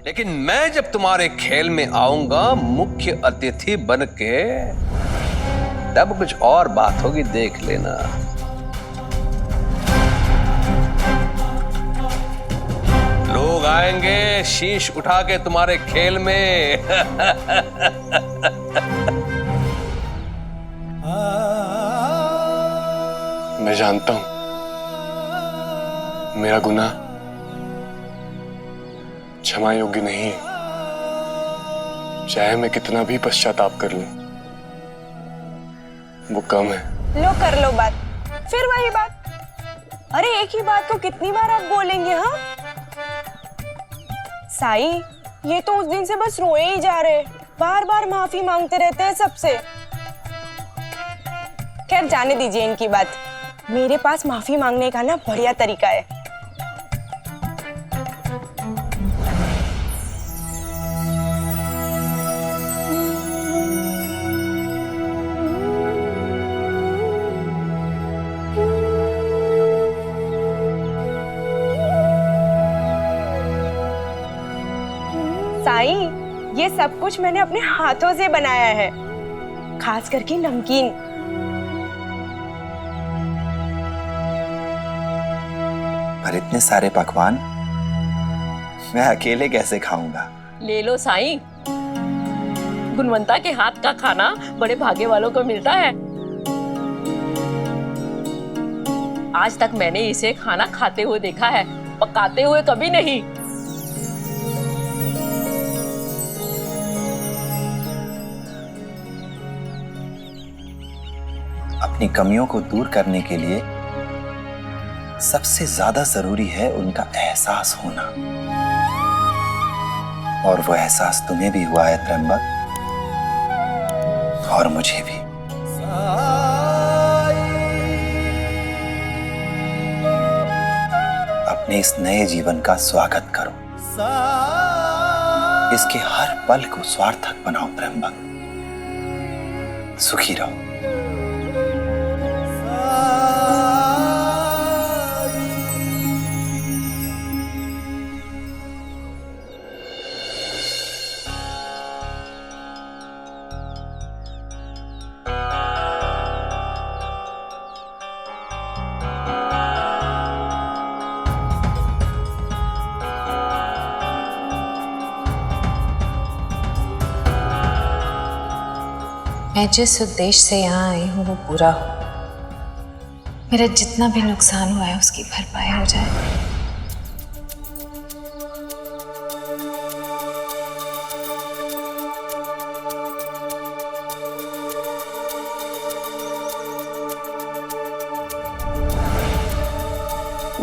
लेकिन मैं जब तुम्हारे खेल में आऊंगा मुख्य अतिथि बन के, तब कुछ और बात होगी, देख लेना। लोग आएंगे शीश उठा के तुम्हारे खेल में। मैं जानता हूं मेरा गुनाह क्षमा योग्य नहीं है। चाहे मैं कितना भी पश्चाताप कर लूं, वो कम है। लो कर लो बात, फिर वही बात। अरे एक ही बात को कितनी बार आप बोलेंगे? हाँ साई, ये तो उस दिन से बस रोए ही जा रहे, बार बार माफी मांगते रहते हैं सबसे। खैर जाने दीजिए इनकी बात, मेरे पास माफी मांगने का ना बढ़िया तरीका है। साई, ये सब कुछ मैंने अपने हाथों से बनाया है, खास करके नमकीन। पर इतने सारे पकवान मैं अकेले कैसे खाऊंगा? ले लो साईं, गुणवंता के हाथ का खाना बड़े भाग्य वालों को मिलता है। आज तक मैंने इसे खाना खाते हुए देखा है, पकाते हुए कभी नहीं। अपनी कमियों को दूर करने के लिए सबसे ज्यादा जरूरी है उनका एहसास होना, और वो एहसास तुम्हें भी हुआ है त्र्यंबक, और मुझे भी। अपने इस नए जीवन का स्वागत करो, इसके हर पल को सार्थक बनाओ त्र्यंबक। सुखी रहो। मैं जिस उद्देश्य से यहाँ आई हूँ वो पूरा हो, मेरा जितना भी नुकसान हुआ है उसकी भरपाई हो जाए।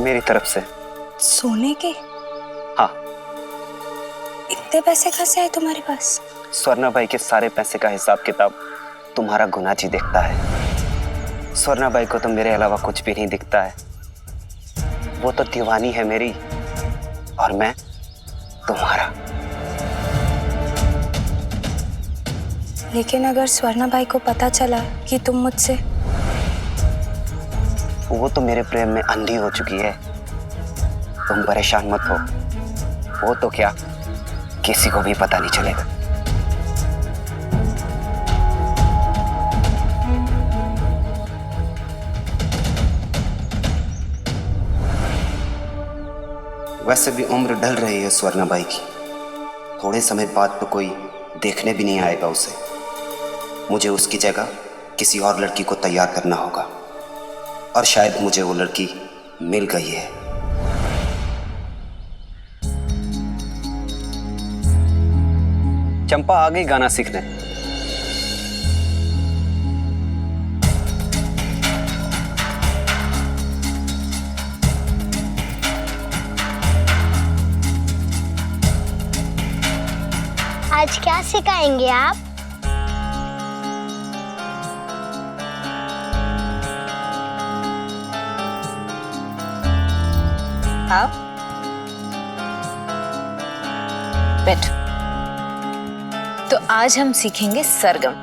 मेरी तरफ से। सोने के? हाँ। इतने पैसे कहाँ से आए तुम्हारे पास? स्वर्णा बाई के सारे पैसे का हिसाब किताब तुम्हारा गुना जी देखता है। स्वर्णा बाई को तो मेरे अलावा कुछ भी नहीं दिखता है। वो तो दीवानी है मेरी, और मैं तुम्हारा। लेकिन अगर स्वर्णा बाई को पता चला कि तुम मुझसे... वो तो मेरे प्रेम में अंधी हो चुकी है। तुम परेशान मत हो, वो तो क्या किसी को भी पता नहीं चलेगा। वैसे भी उम्र ढल रही है स्वर्णा बाई की, थोड़े समय बाद तो कोई देखने भी नहीं आएगा उसे। मुझे उसकी जगह किसी और लड़की को तैयार करना होगा, और शायद मुझे वो लड़की मिल गई है। चंपा आ गई गाना सीखने। आज क्या सिखाएंगे आप? आप बैठो। तो आज हम सीखेंगे सरगम।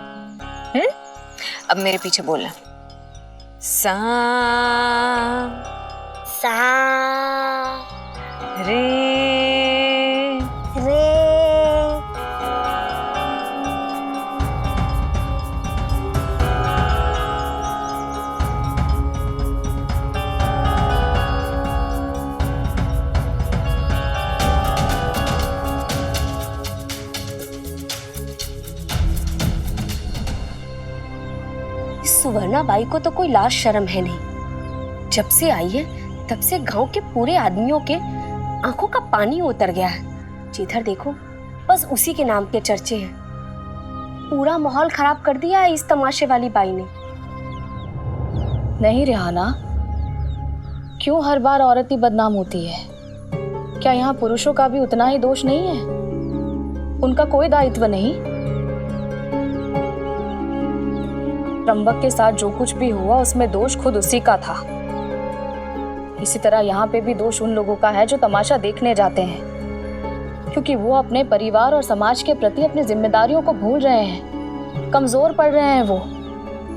अब मेरे पीछे बोलना। सा सा रे रे इस सुवर्णा बाई को तो कोई लाज शर्म है नहीं। जब से आई है तब से गांव के पूरे आदमियों के आंखों का पानी उतर गया है। जिधर देखो बस उसी के नाम के चर्चे हैं। पूरा माहौल खराब कर दिया है इस तमाशे वाली बाई ने। नहीं रिहाना, क्यों हर बार औरत ही बदनाम होती है? क्या यहाँ पुरुषों का भी उतना ही दोष नहीं है? उनका कोई दायित्व नहीं? त्र्यंबक के साथ जो कुछ भी हुआ उसमें दोष खुद उसी का था। इसी तरह यहाँ पे भी दोष उन लोगों का है जो तमाशा देखने जाते हैं, क्योंकि वो अपने परिवार और समाज के प्रति अपनी जिम्मेदारियों को भूल रहे हैं, कमजोर पड़ रहे हैं वो।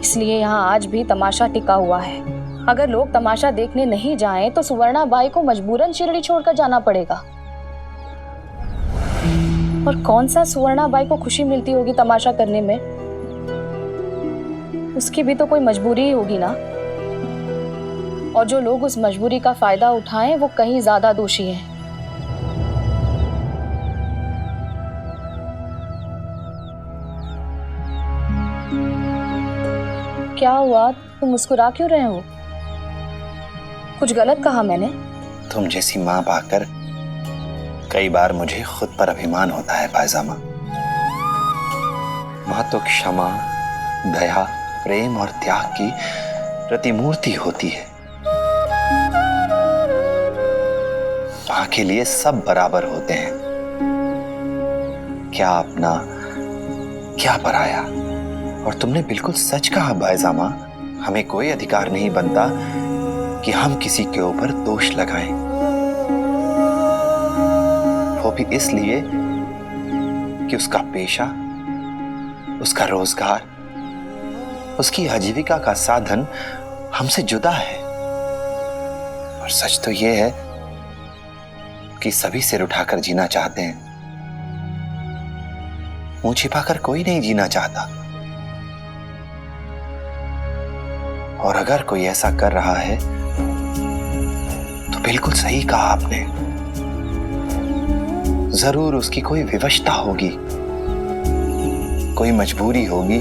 इसलिए यहाँ आज भी तमाशा टिका हुआ है। अगर लोग तमाशा देखने नहीं जाएं तो सुवर्णा बाई को मजबूरन शिरडी छोड़कर जाना पड़ेगा। और कौन सा सुवर्णा बाई को खुशी मिलती होगी तमाशा करने में? उसकी भी तो कोई मजबूरी ही होगी ना। और जो लोग उस मजबूरी का फायदा उठाएं वो कहीं ज्यादा दोषी हैं। क्या हुआ, तुम मुस्कुरा क्यों रहे हो? कुछ गलत कहा मैंने? तुम जैसी माँ पाकर कई बार मुझे खुद पर अभिमान होता है पायजामा। माँ तो क्षमा, दया, प्रेम और त्याग की प्रतिमूर्ति होती है। माँ के लिए सब बराबर होते हैं, क्या अपना क्या पराया। और तुमने बिल्कुल सच कहा पायजामा, हमें कोई अधिकार नहीं बनता कि हम किसी के ऊपर दोष लगाएं, वो भी इसलिए कि उसका पेशा, उसका रोजगार, उसकी आजीविका का साधन हमसे जुदा है। और सच तो यह है कि सभी सिर उठाकर जीना चाहते हैं, मुंह छिपाकर कोई नहीं जीना चाहता। और अगर कोई ऐसा कर रहा है तो बिल्कुल सही कहा आपने, जरूर उसकी कोई विवशता होगी, कोई मजबूरी होगी।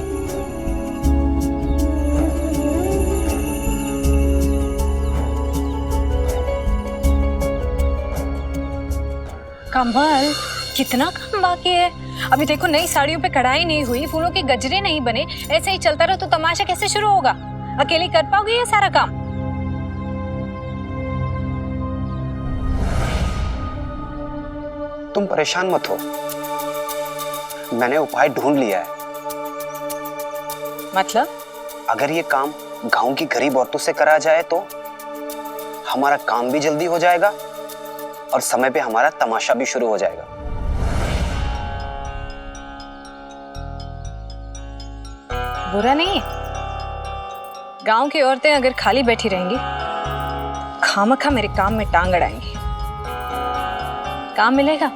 कमल, कितना काम बाकी है? अभी देखो नई साड़ियों पे कढ़ाई नहीं हुई, फूलों के गजरे नहीं बने। ऐसे ही चलता रहा तो तमाशा कैसे शुरू होगा? अकेली कर पाओगे ये सारा काम? तुम परेशान मत हो, मैंने उपाय ढूंढ लिया है। मतलब? अगर ये काम गांव की गरीब औरतों से करा जाए तो हमारा काम भी जल्दी हो जाएगा और समय पे हमारा तमाशा भी शुरू हो जाएगा। बुरा नहीं है। गांव की औरतें अगर खाली बैठी रहेंगी, खामखा मेरे काम में टांग अड़ाएंगी। काम मिलेगा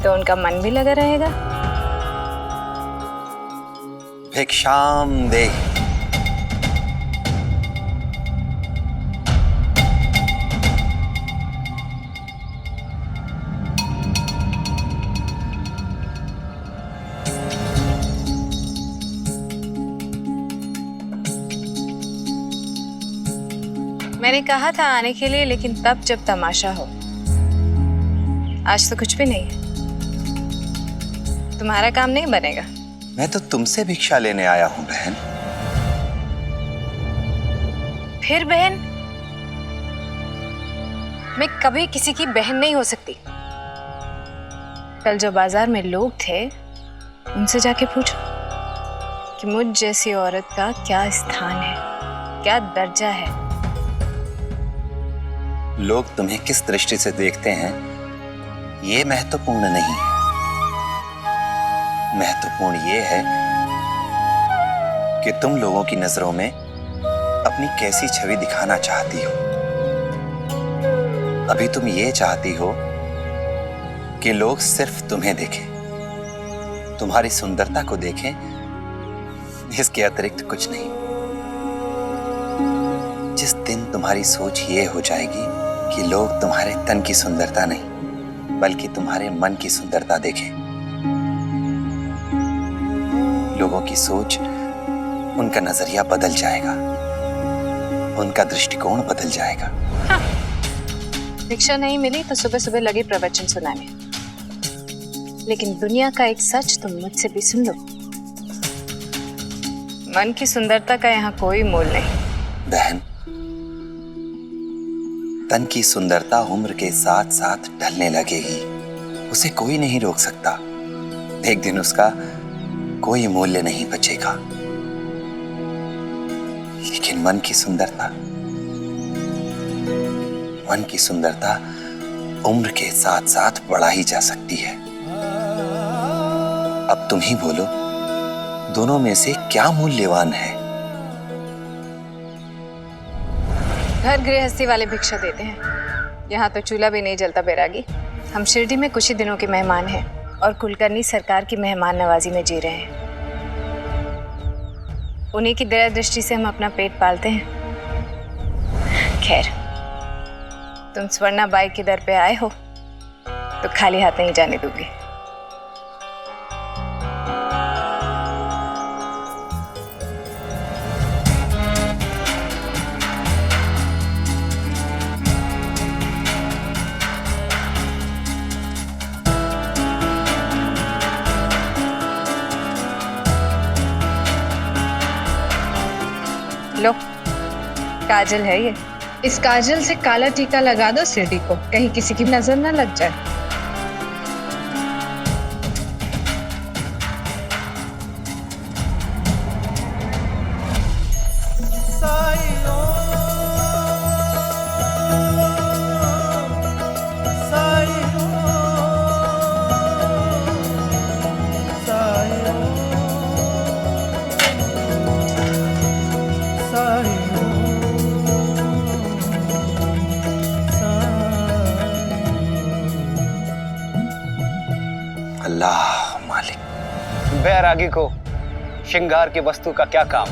तो उनका मन भी लगा रहेगा। भिक्षाम दे। मैंने कहा था आने के लिए, लेकिन तब जब तमाशा हो। आज तो कुछ भी नहीं है, तुम्हारा काम नहीं बनेगा। मैं तो तुमसे भिक्षा लेने आया हूं बहन। फिर बहन? मैं कभी किसी की बहन नहीं हो सकती। कल जो बाजार में लोग थे उनसे जाके पूछो कि मुझ जैसी औरत का क्या स्थान है, क्या दर्जा है। लोग तुम्हें किस दृष्टि से देखते हैं ये महत्वपूर्ण नहीं है। महत्वपूर्ण ये है कि तुम लोगों की नजरों में अपनी कैसी छवि दिखाना चाहती हो। अभी तुम ये चाहती हो कि लोग सिर्फ तुम्हें देखें, तुम्हारी सुंदरता को देखें, इसके अतिरिक्त कुछ नहीं। जिस दिन तुम्हारी सोच ये हो जाएगी कि लोग तुम्हारे तन की सुंदरता नहीं बल्कि तुम्हारे मन की सुंदरता देखें, लोगों की सोच उनका नजरिया बदल जाएगा, उनका दृष्टिकोण बदल जाएगा। हाँ। भिक्षा नहीं मिली तो सुबह सुबह लगे प्रवचन सुनाने, लेकिन दुनिया का एक सच तुम मुझसे भी सुन लो, मन की सुंदरता का यहाँ कोई मोल नहीं। बहन, तन की सुंदरता उम्र के साथ साथ ढलने लगेगी, उसे कोई नहीं रोक सकता। एक दिन उसका कोई मूल्य नहीं बचेगा, लेकिन मन की सुंदरता उम्र के साथ साथ बढ़ाई जा सकती है। अब तुम ही बोलो, दोनों में से क्या मूल्यवान है? घर गृहस्थी वाले भिक्षा देते हैं, यहाँ तो चूल्हा भी नहीं जलता बैरागी। हम शिरडी में कुछ ही दिनों के मेहमान हैं और कुलकर्णी सरकार की मेहमान नवाजी में जी रहे हैं। उन्हीं की दया दृष्टि से हम अपना पेट पालते हैं। खैर, तुम स्वर्णा बाई के दर पे आए हो तो खाली हाथ नहीं जाने दूंगी। लो, काजल है ये। इस काजल से काला टीका लगा दो सीढ़ी को, कहीं किसी की नजर ना लग जाए। अल्लाह मालिक। बैरागी को श्रृंगार की वस्तु का क्या काम?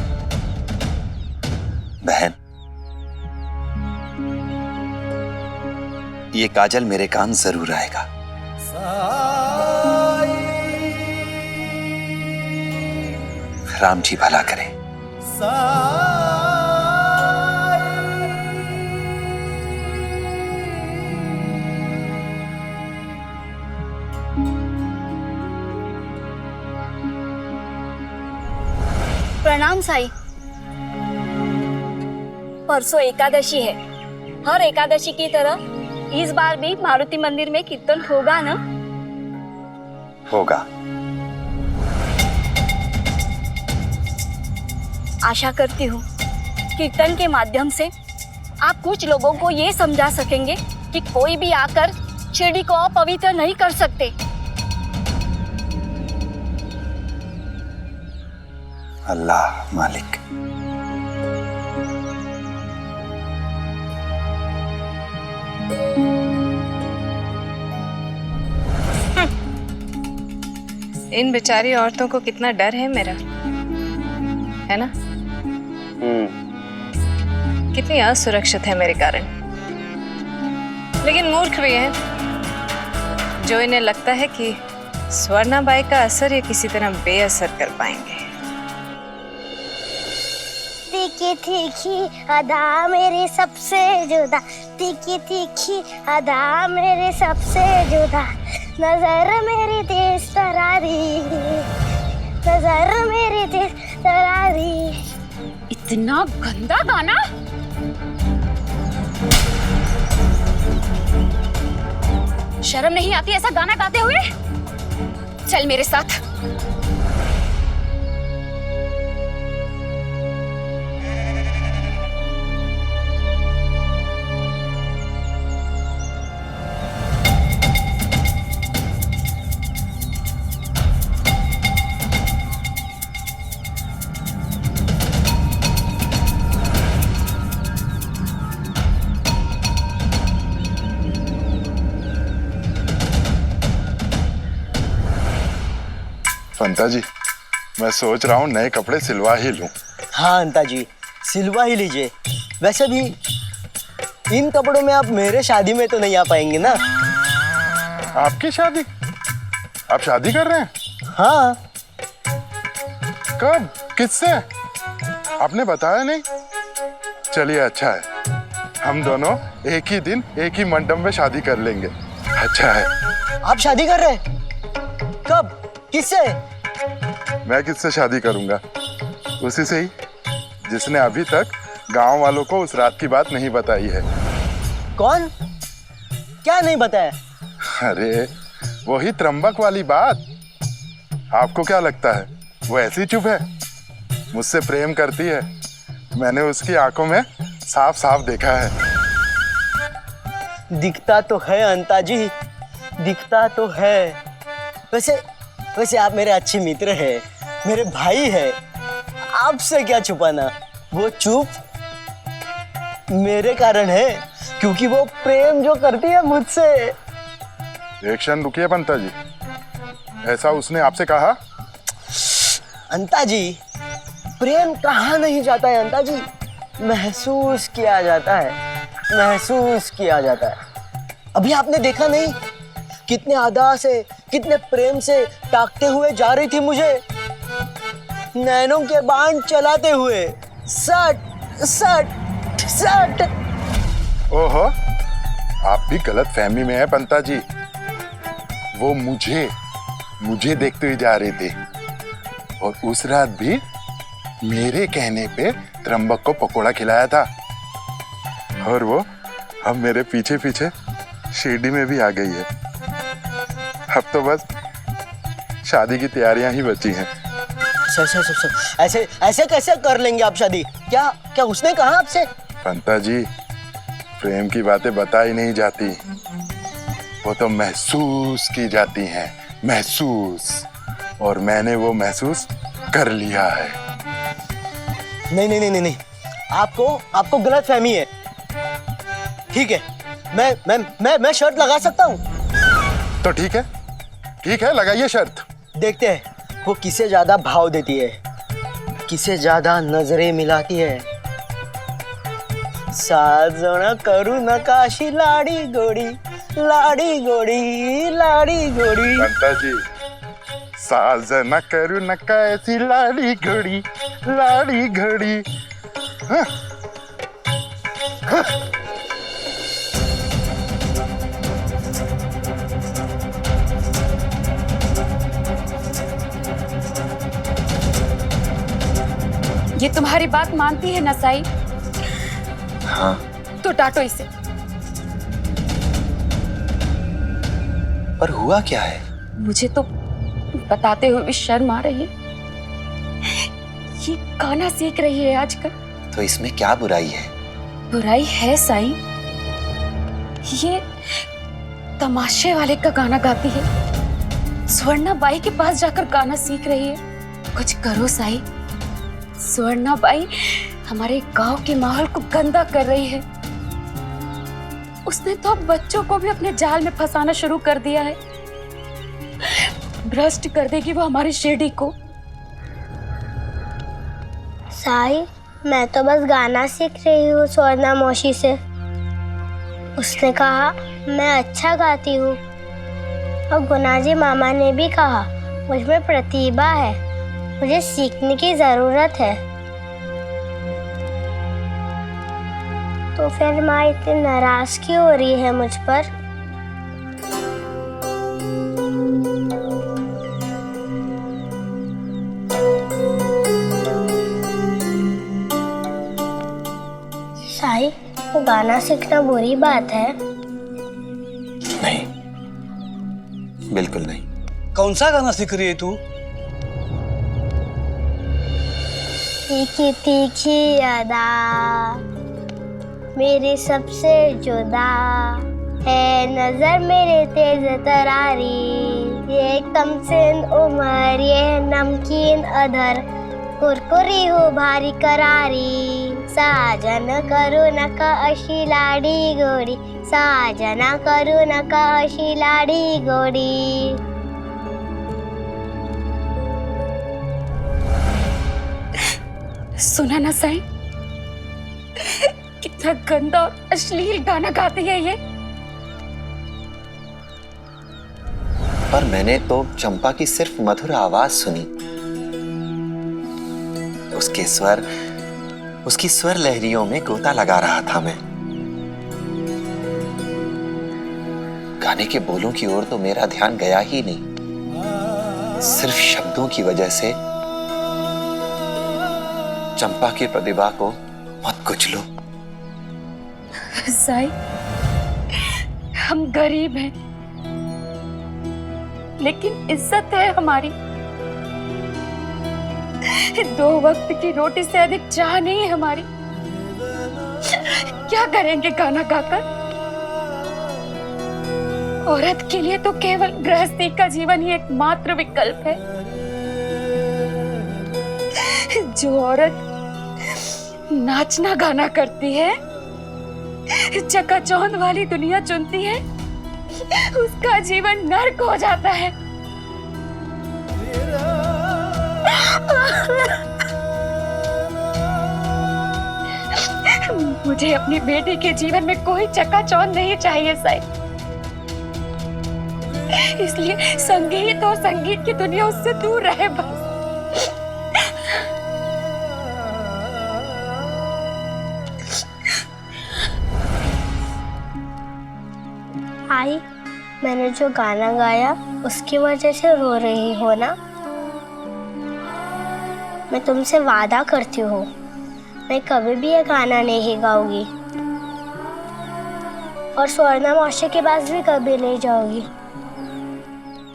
बहन, ये काजल मेरे काम जरूर आएगा। राम जी भला करे। प्रणाम साई। परसों एकादशी है, हर एकादशी की तरह इस बार भी मारुति मंदिर में कीर्तन होगा ना? होगा। आशा करती हूँ कीर्तन के माध्यम से आप कुछ लोगों को ये समझा सकेंगे कि कोई भी आकर शिरडी को अपवित्र नहीं कर सकते। अल्लाह मालिक। इन बेचारी औरतों को कितना डर है मेरा, है ना? कितनी असुरक्षित है मेरे कारण। लेकिन मूर्ख भी है जो इन्हें लगता है कि स्वर्णा बाई का असर ये किसी तरह बेअसर कर पाएंगे। तीखी तीखी अदा मेरी सबसे जुदा, तीखी तीखी अदा मेरी सबसे जुदा, नजर मेरी तेज तरारी, नजर मेरी तेज तरारी। इतना गंदा गाना! शर्म नहीं आती ऐसा गाना गाते हुए? चल मेरे साथ। फंता जी, मैं सोच रहा हूँ नए कपड़े सिलवा ही लूं। हाँ अंता जी, सिलवा ही लीजिए। वैसे भी इन कपड़ों में आप मेरे शादी में तो नहीं आ पाएंगे ना? आपकी शादी? आप शादी कर रहे हैं? हाँ। कब? किससे? आपने बताया नहीं? चलिए अच्छा है, हम दोनों एक ही दिन एक ही मंडप में शादी कर लेंगे। अच्छा है। आप शादी कर रहे? कब? किससे? मैं किससे शादी करूंगा? उसी से ही जिसने अभी तक गांव वालों को उस रात की बात नहीं बताई है। कौन? क्या नहीं बताया? अरे वही त्र्यंबक वाली बात। आपको क्या लगता है वो ऐसी चुप है? मुझसे प्रेम करती है। मैंने उसकी आंखों में साफ साफ देखा है। दिखता तो है अंता जी, दिखता तो है। वैसे आप मेरे अच्छे मित्र हैं, मेरे भाई हैं। आपसे क्या छुपाना? वो चुप मेरे कारण है, क्योंकि वो प्रेम जो करती है मुझसे। एक क्षण रुकिए पंता जी, ऐसा उसने आपसे कहा? अंता जी, प्रेम कहाँ नहीं जाता है अंता जी, महसूस किया जाता है, महसूस किया जाता है। अभी आपने देखा नहीं कितने अदा से, कितने प्रेम से ताकते हुए जा रही थी मुझे, नैनों के बाण चलाते हुए। सट सट सट। ओहो, आप भी गलत फहमी में है पंता जी। वो मुझे देखते हुए जा रहे थे, और उस रात भी मेरे कहने पे त्र्यंबक को पकोड़ा खिलाया था। और वो अब मेरे पीछे पीछे शिरडी में भी आ गई है। अब तो बस शादी की तैयारियां ही बची हैं। सर, ऐसे कैसे कर लेंगे आप शादी? क्या उसने कहा आपसे? पंता जी, प्रेम की बातें बताई नहीं जाती, वो तो महसूस की जाती हैं, महसूस। और मैंने वो महसूस कर लिया है। नहीं, आपको गलत फहमी है। ठीक है, मैं शर्त लगा सकता हूँ। तो ठीक है, लगाइए शर्त। देखते हैं वो किसे ज्यादा भाव देती है, किसे ज्यादा नजरें मिलाती है। साजना करू नकाशी लाड़ी गोड़ी, लाड़ी गोड़ी, लाड़ी गोड़ी। पंता जी, साजना करू नकाशी लाड़ी घड़ी, लाड़ी घड़ी। हाँ? हाँ? ये तुम्हारी बात मानती है ना साई? हाँ। तो डांटो इसे। पर हुआ क्या है? मुझे तो बताते हुए भी शर्म आ रही है। ये गाना सीख रही है आजकल। तो इसमें क्या बुराई है? बुराई है साई, ये तमाशे वाले का गाना गाती है, स्वर्णा बाई के पास जाकर गाना सीख रही है। कुछ करो साई, स्वर्णा बाई हमारे गांव के माहौल को गंदा कर रही है। उसने तो अब बच्चों को भी अपने जाल में फंसाना शुरू कर दिया है। भ्रष्ट कर देगी वो हमारी शिरडी को। साई, मैं तो बस गाना सीख रही हूँ स्वर्णा मौसी से। उसने कहा मैं अच्छा गाती हूँ, और गुनाजी मामा ने भी कहा मुझमें प्रतिभा है, मुझे सीखने की जरूरत है। तो फिर माँ इतनी नाराज क्यों हो रही है मुझ पर? साई, वो गाना सीखना बुरी बात है? नहीं, बिल्कुल नहीं। कौन सा गाना सीख रही है तू? तीखी तीखी अदा मेरी सबसे जुदा है, नजर मेरे तेज तरारी, ये कमसिन उम्र, ये नमकीन अधर, कुरकुरी हो भारी करारी, साजन करू नका अशी लाडी गोडी, साजना करू नका अशी लाडी गोडी। सुना ना साई, कितना गंदा और अश्लील गाना गाती है ये। पर मैंने तो चंपा की सिर्फ मधुर आवाज सुनी, उसके स्वर उसकी स्वर लहरियों में गोता लगा रहा था मैं। गाने के बोलों की ओर तो मेरा ध्यान गया ही नहीं। सिर्फ शब्दों की वजह से चंपा की प्रतिभा को मत कुचलो। साई, हम गरीब हैं, लेकिन इज्जत है हमारी। 2 वक्त की रोटी से अधिक चाह नहीं है हमारी। क्या करेंगे गाना गाकर? औरत के लिए तो केवल गृहस्थी का जीवन ही एकमात्र विकल्प है। जो औरत नाचना गाना करती है, चकाचौंध वाली दुनिया चुनती है, उसका जीवन नर्क हो जाता है। मुझे अपनी बेटी के जीवन में कोई चकाचौंध नहीं चाहिए साई। इसलिए संगीत और संगीत की दुनिया उससे दूर रहे बस। आई, मैंने जो गाना गाया उसकी वजह से रो रही हो ना? मैं तुमसे वादा करती हूँ, मैं कभी भी ये गाना नहीं गाऊंगी और स्वर्णा मौसी के पास भी कभी नहीं जाऊंगी।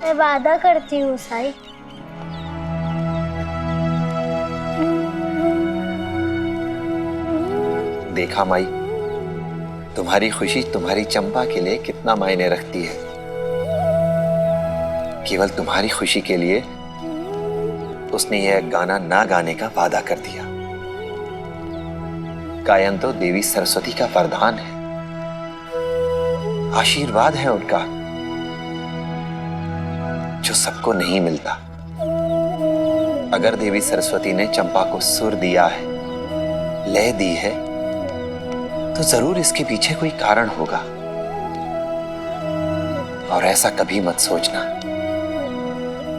मैं वादा करती हूँ साई। देखा माई, तुम्हारी खुशी तुम्हारी चंपा के लिए कितना मायने रखती है। केवल तुम्हारी खुशी के लिए उसने यह गाना ना गाने का वादा कर दिया। गायन तो देवी सरस्वती का वरदान है, आशीर्वाद है उनका, जो सबको नहीं मिलता। अगर देवी सरस्वती ने चंपा को सुर दिया है, लय दी है, तो जरूर इसके पीछे कोई कारण होगा। और ऐसा कभी मत सोचना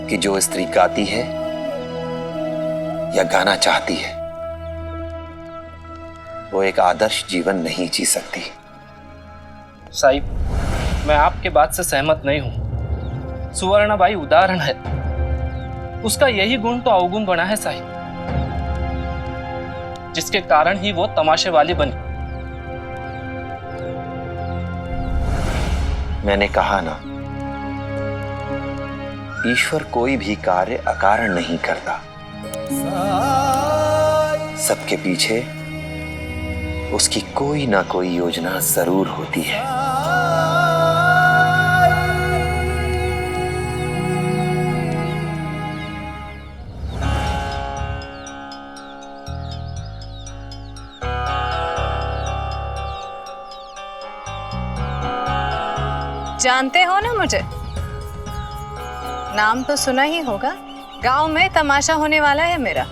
कि जो स्त्री गाती है या गाना चाहती है वो एक आदर्श जीवन नहीं जी सकती। साहिब, मैं आपके बात से सहमत नहीं हूं। सुवर्णाबाई उदाहरण है, उसका यही गुण तो अवगुण बना है साहिब, जिसके कारण ही वो तमाशे वाली बनी। मैंने कहा ना, ईश्वर कोई भी कार्य अकारण नहीं करता। सबके पीछे उसकी कोई ना कोई योजना जरूर होती है। जानते हो ना मुझे? नाम तो सुना ही होगा। गांव में तमाशा होने वाला है मेरा।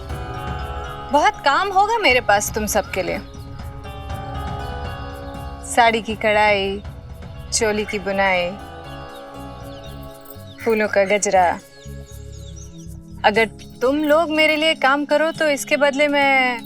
बहुत काम होगा मेरे पास तुम सबके लिए। साड़ी की कढ़ाई, चोली की बुनाई, फूलों का गजरा। अगर तुम लोग मेरे लिए काम करो तो इसके बदले में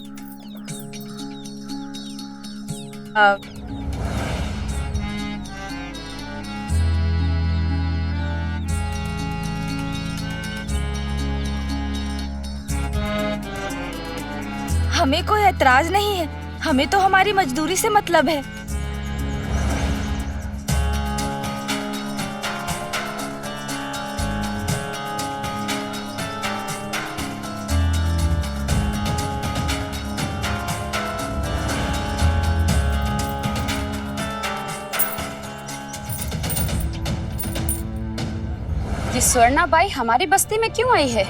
हमें कोई ऐतराज नहीं है, हमें तो हमारी मजदूरी से मतलब है। ये स्वर्णाबाई हमारी बस्ती में क्यों आई है?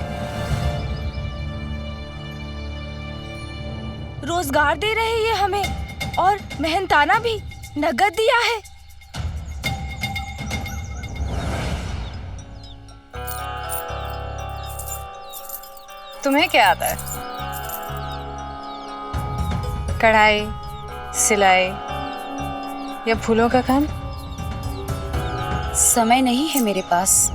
रोजगार दे रही है हमें और मेहनताना भी नगद दिया है। तुम्हें क्या आता है? कढ़ाई, सिलाई या फूलों का काम? समय नहीं है मेरे पास।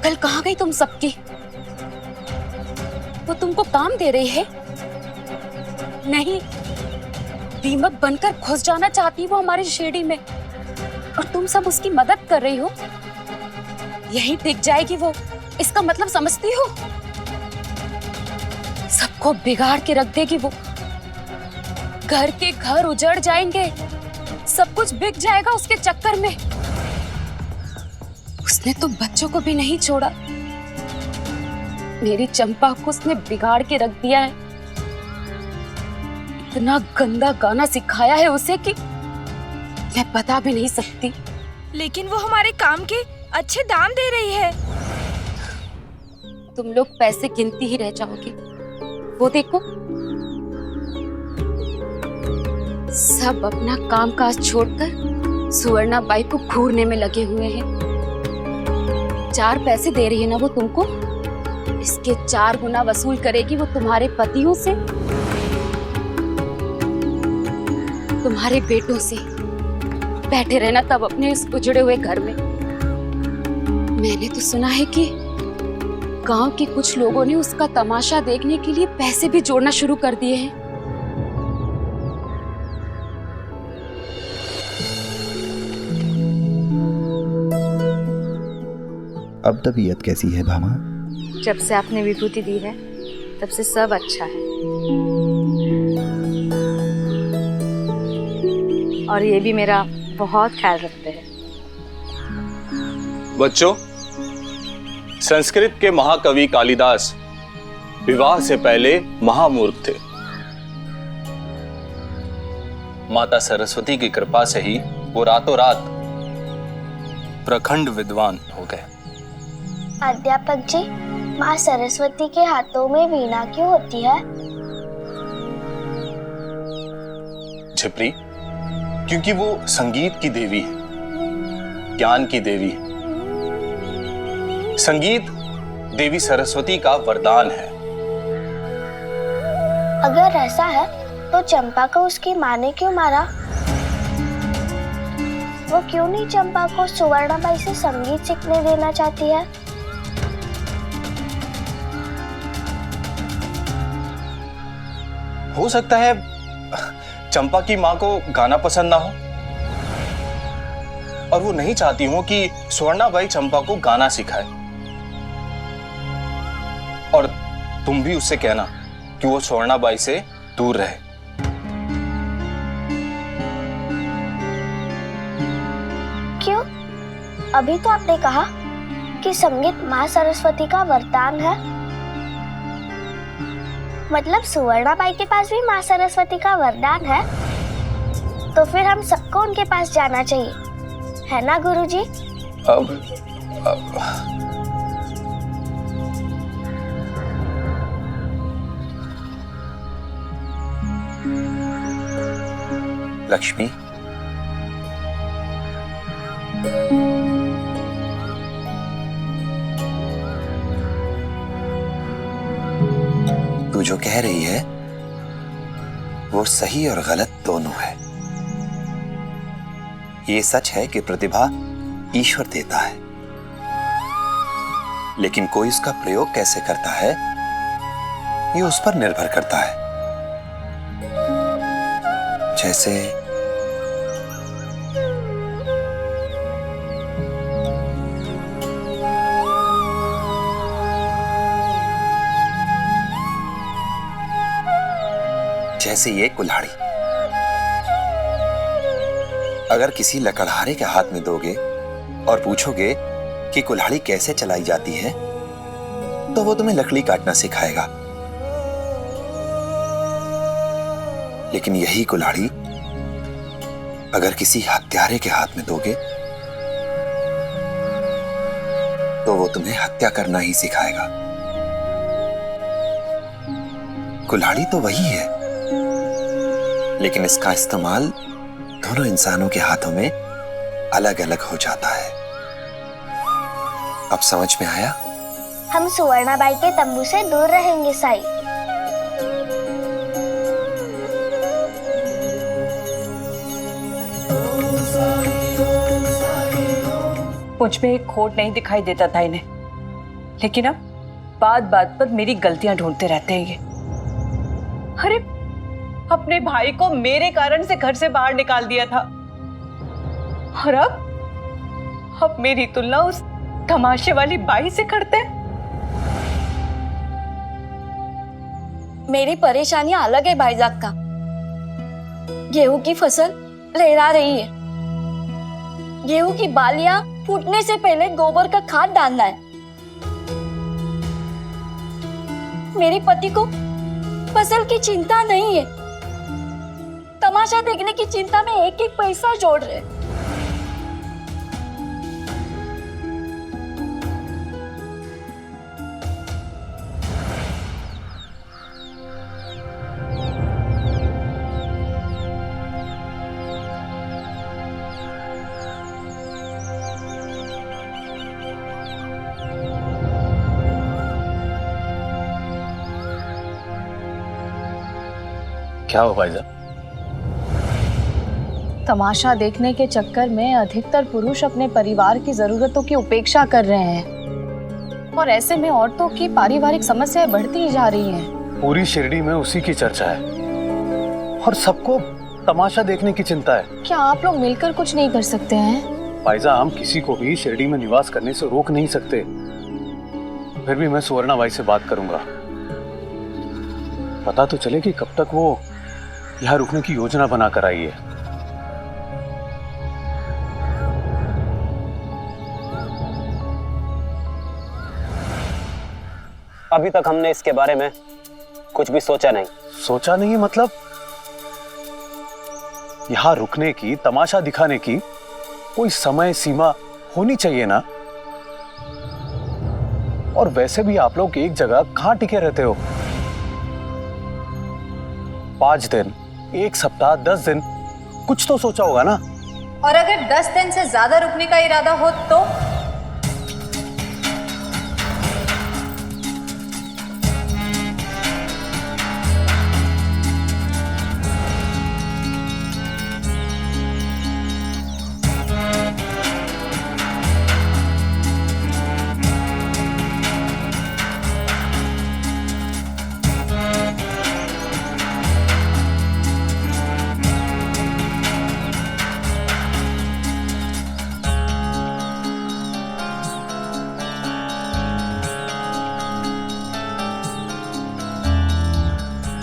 अकल कहाँ गई तुम सबकी? वो तुमको काम दे रही है? नहीं, दीमक बनकर घुस जाना चाहती वो हमारी शेडी में, और तुम सब उसकी मदद कर रही हो। यहीं टिक जाएगी वो, इसका मतलब समझती हो? सबको बिगाड़ के रख देगी वो। घर के घर उजड़ जाएंगे, सब कुछ बिक जाएगा उसके चक्कर में। उसने तो बच्चों को भी नहीं छोड़ा। मेरी चंपा को उसने बिगाड़ के रख दिया है। इतना गंदा गाना सिखाया है उसे कि मैं बता भी नहीं सकती। लेकिन वो हमारे काम के अच्छे दाम दे रही है। तुम लोग पैसे गिनती ही रह जाओगे। वो देखो, सब अपना कामकाज छोड़कर सुवर्णा बाई को घूरने में लगे हुए हैं। 4 पैसे दे रही है ना वो तुमको, इसके 4 गुना वसूल करेगी वो तुम्हारे पतियों से, तुम्हारे बेटों से। बैठे रहना तब अपने इस उजड़े हुए घर में। मैंने तो सुना है कि गांव के कुछ लोगों ने उसका तमाशा देखने के लिए पैसे भी जोड़ना शुरू कर दिए हैं। अब तबीयत कैसी है भामा? जब से आपने विभूति दी है तब से सब अच्छा है, और ये भी मेरा बहुत ख्याल रखते हैं। बच्चों, संस्कृत के महाकवि कालिदास विवाह से पहले महामूर्ख थे। माता सरस्वती की कृपा से ही वो रातों रात प्रखंड विद्वान हो गए। अध्यापक जी, माँ सरस्वती के हाथों में वीणा क्यों होती है? झिपरी, क्योंकि वो संगीत की देवी है, ज्ञान की देवी है। संगीत देवी सरस्वती का वरदान है। अगर ऐसा है तो चंपा को उसकी माँ ने क्यों मारा? वो क्यों नहीं चंपा को सुवर्णाबाई से संगीत सीखने देना चाहती है? हो सकता है चंपा की माँ को गाना पसंद ना हो, और वो नहीं चाहती हो कि सुवर्णाबाई चंपा को गाना सिखाए। और तुम भी उससे कहना कि वो सुवर्णाबाई से दूर रहे। क्यों? अभी तो आपने कहा कि संगीत माँ सरस्वती का वरदान है। मतलब सुवर्णाबाई के पास भी माँ सरस्वती का वरदान है, तो फिर हम सबको उनके पास जाना चाहिए, है ना गुरुजी? लक्ष्मी, तू जो कह रही है वो सही और गलत दोनों है। ये सच है कि प्रतिभा ईश्वर देता है, लेकिन कोई उसका प्रयोग कैसे करता है ये उस पर निर्भर करता है। जैसे ये कुल्हाड़ी अगर किसी लकड़हारे के हाथ में दोगे और पूछोगे कि कुल्हाड़ी कैसे चलाई जाती है, तो वो तुम्हें लकड़ी काटना सिखाएगा। लेकिन यही कुल्हाड़ी अगर किसी हत्यारे के हाथ में दोगे तो वो तुम्हें हत्या करना ही सिखाएगा। कुल्हाड़ी तो वही है, लेकिन इसका इस्तेमाल दोनों इंसानों के हाथों में अलग अलग हो जाता है। अब समझ में आया? हम सुवर्णाबाई के तंबू से दूर रहेंगे साई। मुझ में एक खोट नहीं दिखाई देता था इन्हें। लेकिन अब बात बात पर मेरी गलतियां ढूंढते रहते हैं ये। अरे अपने भाई को मेरे कारण से घर से बाहर निकाल दिया था, और अब मेरी तुलना उस तमाशे वाली बाई से करते हैं। मेरी परेशानियां अलग है भाईजान का। गेहूं की फसल लहरा रही है, गेहूं की बालियां फूटने से पहले गोबर का खाद डालना है। मेरे पति को फसल की चिंता नहीं है, तमाशा देखने की चिंता में एक एक पैसा जोड़ रहे। क्या हो भाईजान? तमाशा देखने के चक्कर में अधिकतर पुरुष अपने परिवार की जरूरतों की उपेक्षा कर रहे हैं, और ऐसे में औरतों की पारिवारिक समस्याएं बढ़ती ही जा रही हैं। पूरी शिरडी में उसी की चर्चा है और सबको तमाशा देखने की चिंता है। क्या आप लोग मिलकर कुछ नहीं कर सकते हैं? फायजा, हम किसी को भी शिरडी में निवास करने से रोक नहीं सकते। फिर भी मैं सुवर्णा बाई से बात करूंगा, पता तो चले कि कब तक वो यहाँ रुकने की योजना बनाकर आई है। अभी तक हमने इसके बारे में कुछ भी सोचा नहीं। सोचा नहीं मतलब? यहाँ रुकने की, तमाशा दिखाने की कोई समय सीमा होनी चाहिए ना। और वैसे भी आप लोग एक जगह कहाँ टिके रहते हो? 5 दिन, 1 सप्ताह, 10 दिन, कुछ तो सोचा होगा ना। और अगर 10 दिन से ज्यादा रुकने का इरादा हो तो?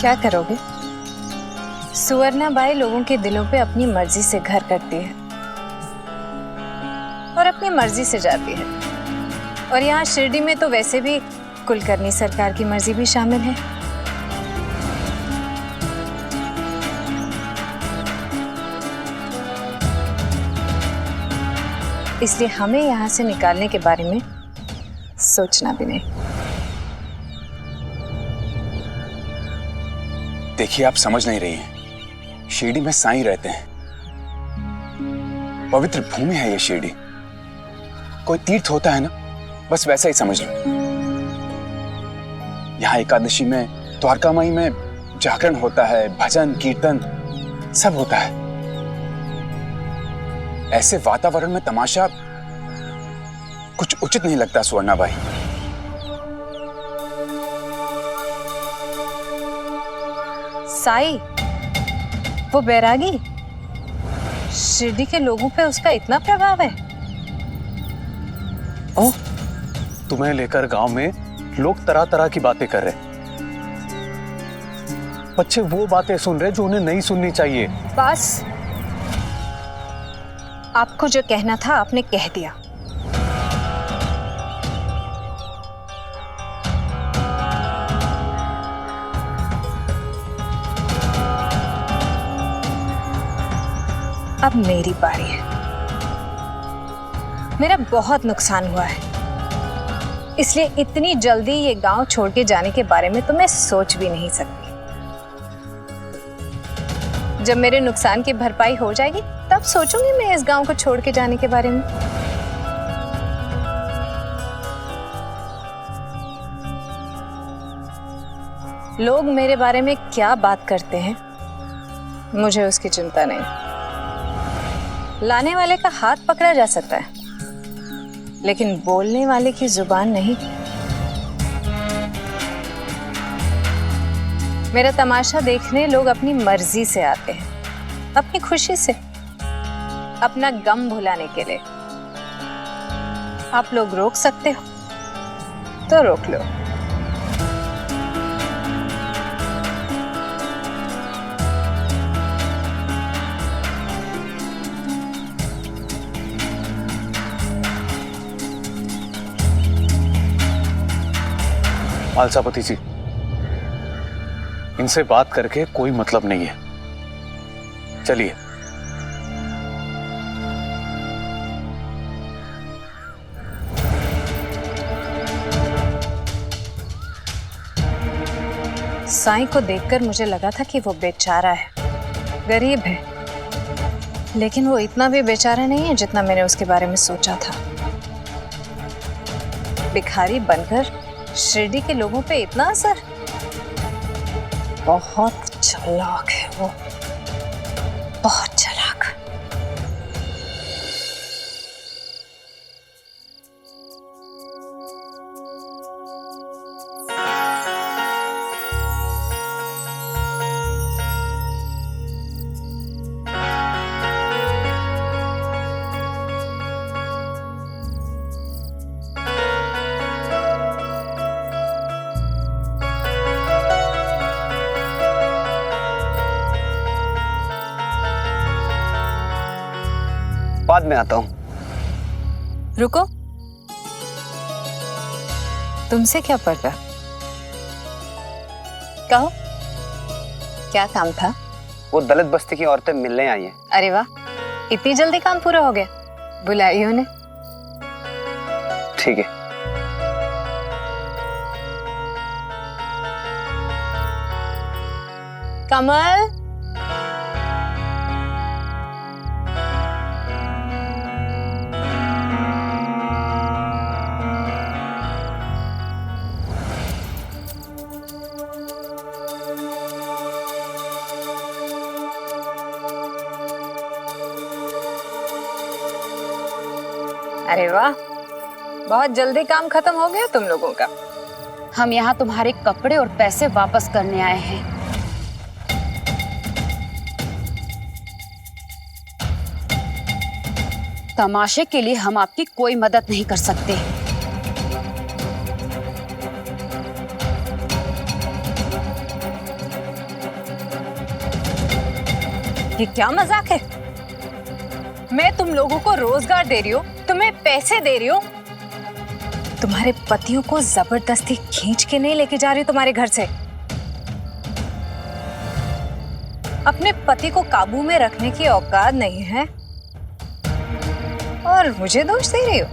क्या करोगे? सुवर्णा बाई लोगों के दिलों पे अपनी मर्जी से घर करती है और अपनी मर्जी से जाती है, और यहाँ शिरडी में तो वैसे भी कुलकर्णी सरकार की मर्जी भी शामिल है। इसलिए हमें यहाँ से निकालने के बारे में सोचना भी नहीं। देखिए, आप समझ नहीं रही हैं। शिरडी में साईं रहते हैं, पवित्र भूमि है ये शिरडी। कोई तीर्थ होता है ना, बस वैसा ही समझ लो। यहाँ एकादशी में, द्वारकामाई में जागरण होता है, भजन कीर्तन सब होता है। ऐसे वातावरण में तमाशा कुछ उचित नहीं लगता सुवर्णा बाई। साई, वो बैरागी, शिरडी के लोगों पे उसका इतना प्रभाव है? ओह, तुम्हें लेकर गांव में लोग तरह तरह की बातें कर रहे हैं। बच्चे वो बातें सुन रहे जो उन्हें नहीं सुननी चाहिए। बस, आपको जो कहना था आपने कह दिया। अब मेरी बारी है। मेरा बहुत नुकसान हुआ है, इसलिए इतनी जल्दी ये गांव छोड़ के जाने के बारे में तो मैं सोच भी नहीं सकती। जब मेरे नुकसान की भरपाई हो जाएगी तब सोचूंगी मैं इस गांव को छोड़ के जाने के बारे में। लोग मेरे बारे में क्या बात करते हैं मुझे उसकी चिंता नहीं। लाने वाले का हाथ पकड़ा जा सकता है, लेकिन बोलने वाले की जुबान नहीं। मेरा तमाशा देखने लोग अपनी मर्जी से आते हैं, अपनी खुशी से, अपना गम भुलाने के लिए। आप लोग रोक सकते हो तो रोक लो। मालसापति जी, इनसे बात करके कोई मतलब नहीं है, चलिए। साईं को देखकर मुझे लगा था कि वो बेचारा है, गरीब है, लेकिन वो इतना भी बेचारा नहीं है जितना मैंने उसके बारे में सोचा था। भिखारी बनकर शिरडी के लोगों पे इतना असर, बहुत चालाक है वो, बहुत चालाक। बाद में आता हूं। रुको, तुमसे क्या पड़ता? कहो, क्या काम था? वो दलित बस्ती की औरतें मिलने आई हैं। अरे वाह, इतनी जल्दी काम पूरा हो गया? बुलाई उन्हें। ठीक है। कमल, अरे वाह, बहुत जल्दी काम खत्म हो गया तुम लोगों का। हम यहाँ तुम्हारे कपड़े और पैसे वापस करने आए हैं। तमाशे के लिए हम आपकी कोई मदद नहीं कर सकते। ये क्या मजाक है? मैं तुम लोगों को रोजगार दे रही हूँ, तुम्हें पैसे दे रही हूँ, तुम्हारे पतियों को जबरदस्ती खींच के नहीं लेके जा रही तुम्हारे घर से। अपने पति को काबू में रखने की औकात नहीं है और मुझे दोष दे रही हो।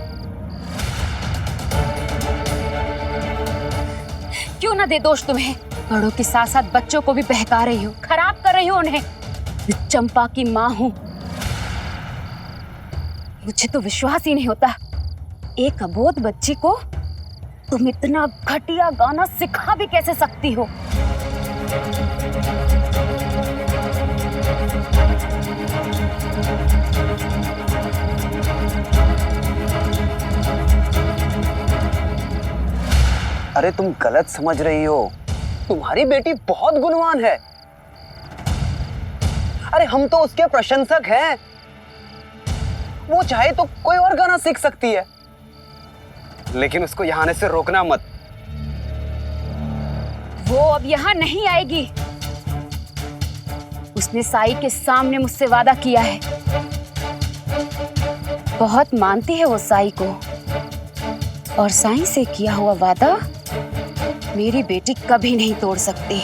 क्यों ना दे दोष तुम्हें? बड़ों के साथ साथ बच्चों को भी बहका रही हो, खराब कर रही हो उन्हें। चंपा की माँ हूं, मुझे तो विश्वास ही नहीं होता, एक अबोध बच्ची को तुम इतना घटिया गाना सिखा भी कैसे सकती हो? अरे तुम गलत समझ रही हो, तुम्हारी बेटी बहुत गुणवान है। अरे हम तो उसके प्रशंसक हैं, वो चाहे तो कोई और गाना सीख सकती है, लेकिन उसको यहाँ आने से रोकना मत। वो अब यहाँ नहीं आएगी। उसने साई के सामने मुझसे वादा किया है। बहुत मानती है वो साई को, और साई से किया हुआ वादा मेरी बेटी कभी नहीं तोड़ सकती।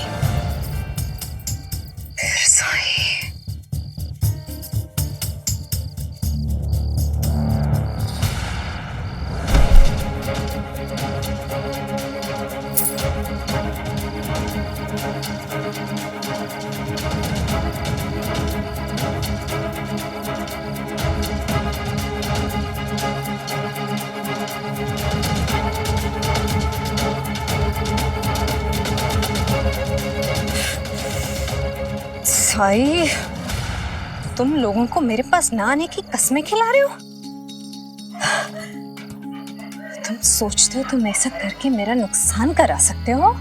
साई, तुम लोगों को मेरे पास ना आने की कसमें खिला रहे हो? तुम सोचते हो तुम ऐसा करके मेरा नुकसान करा सकते हो?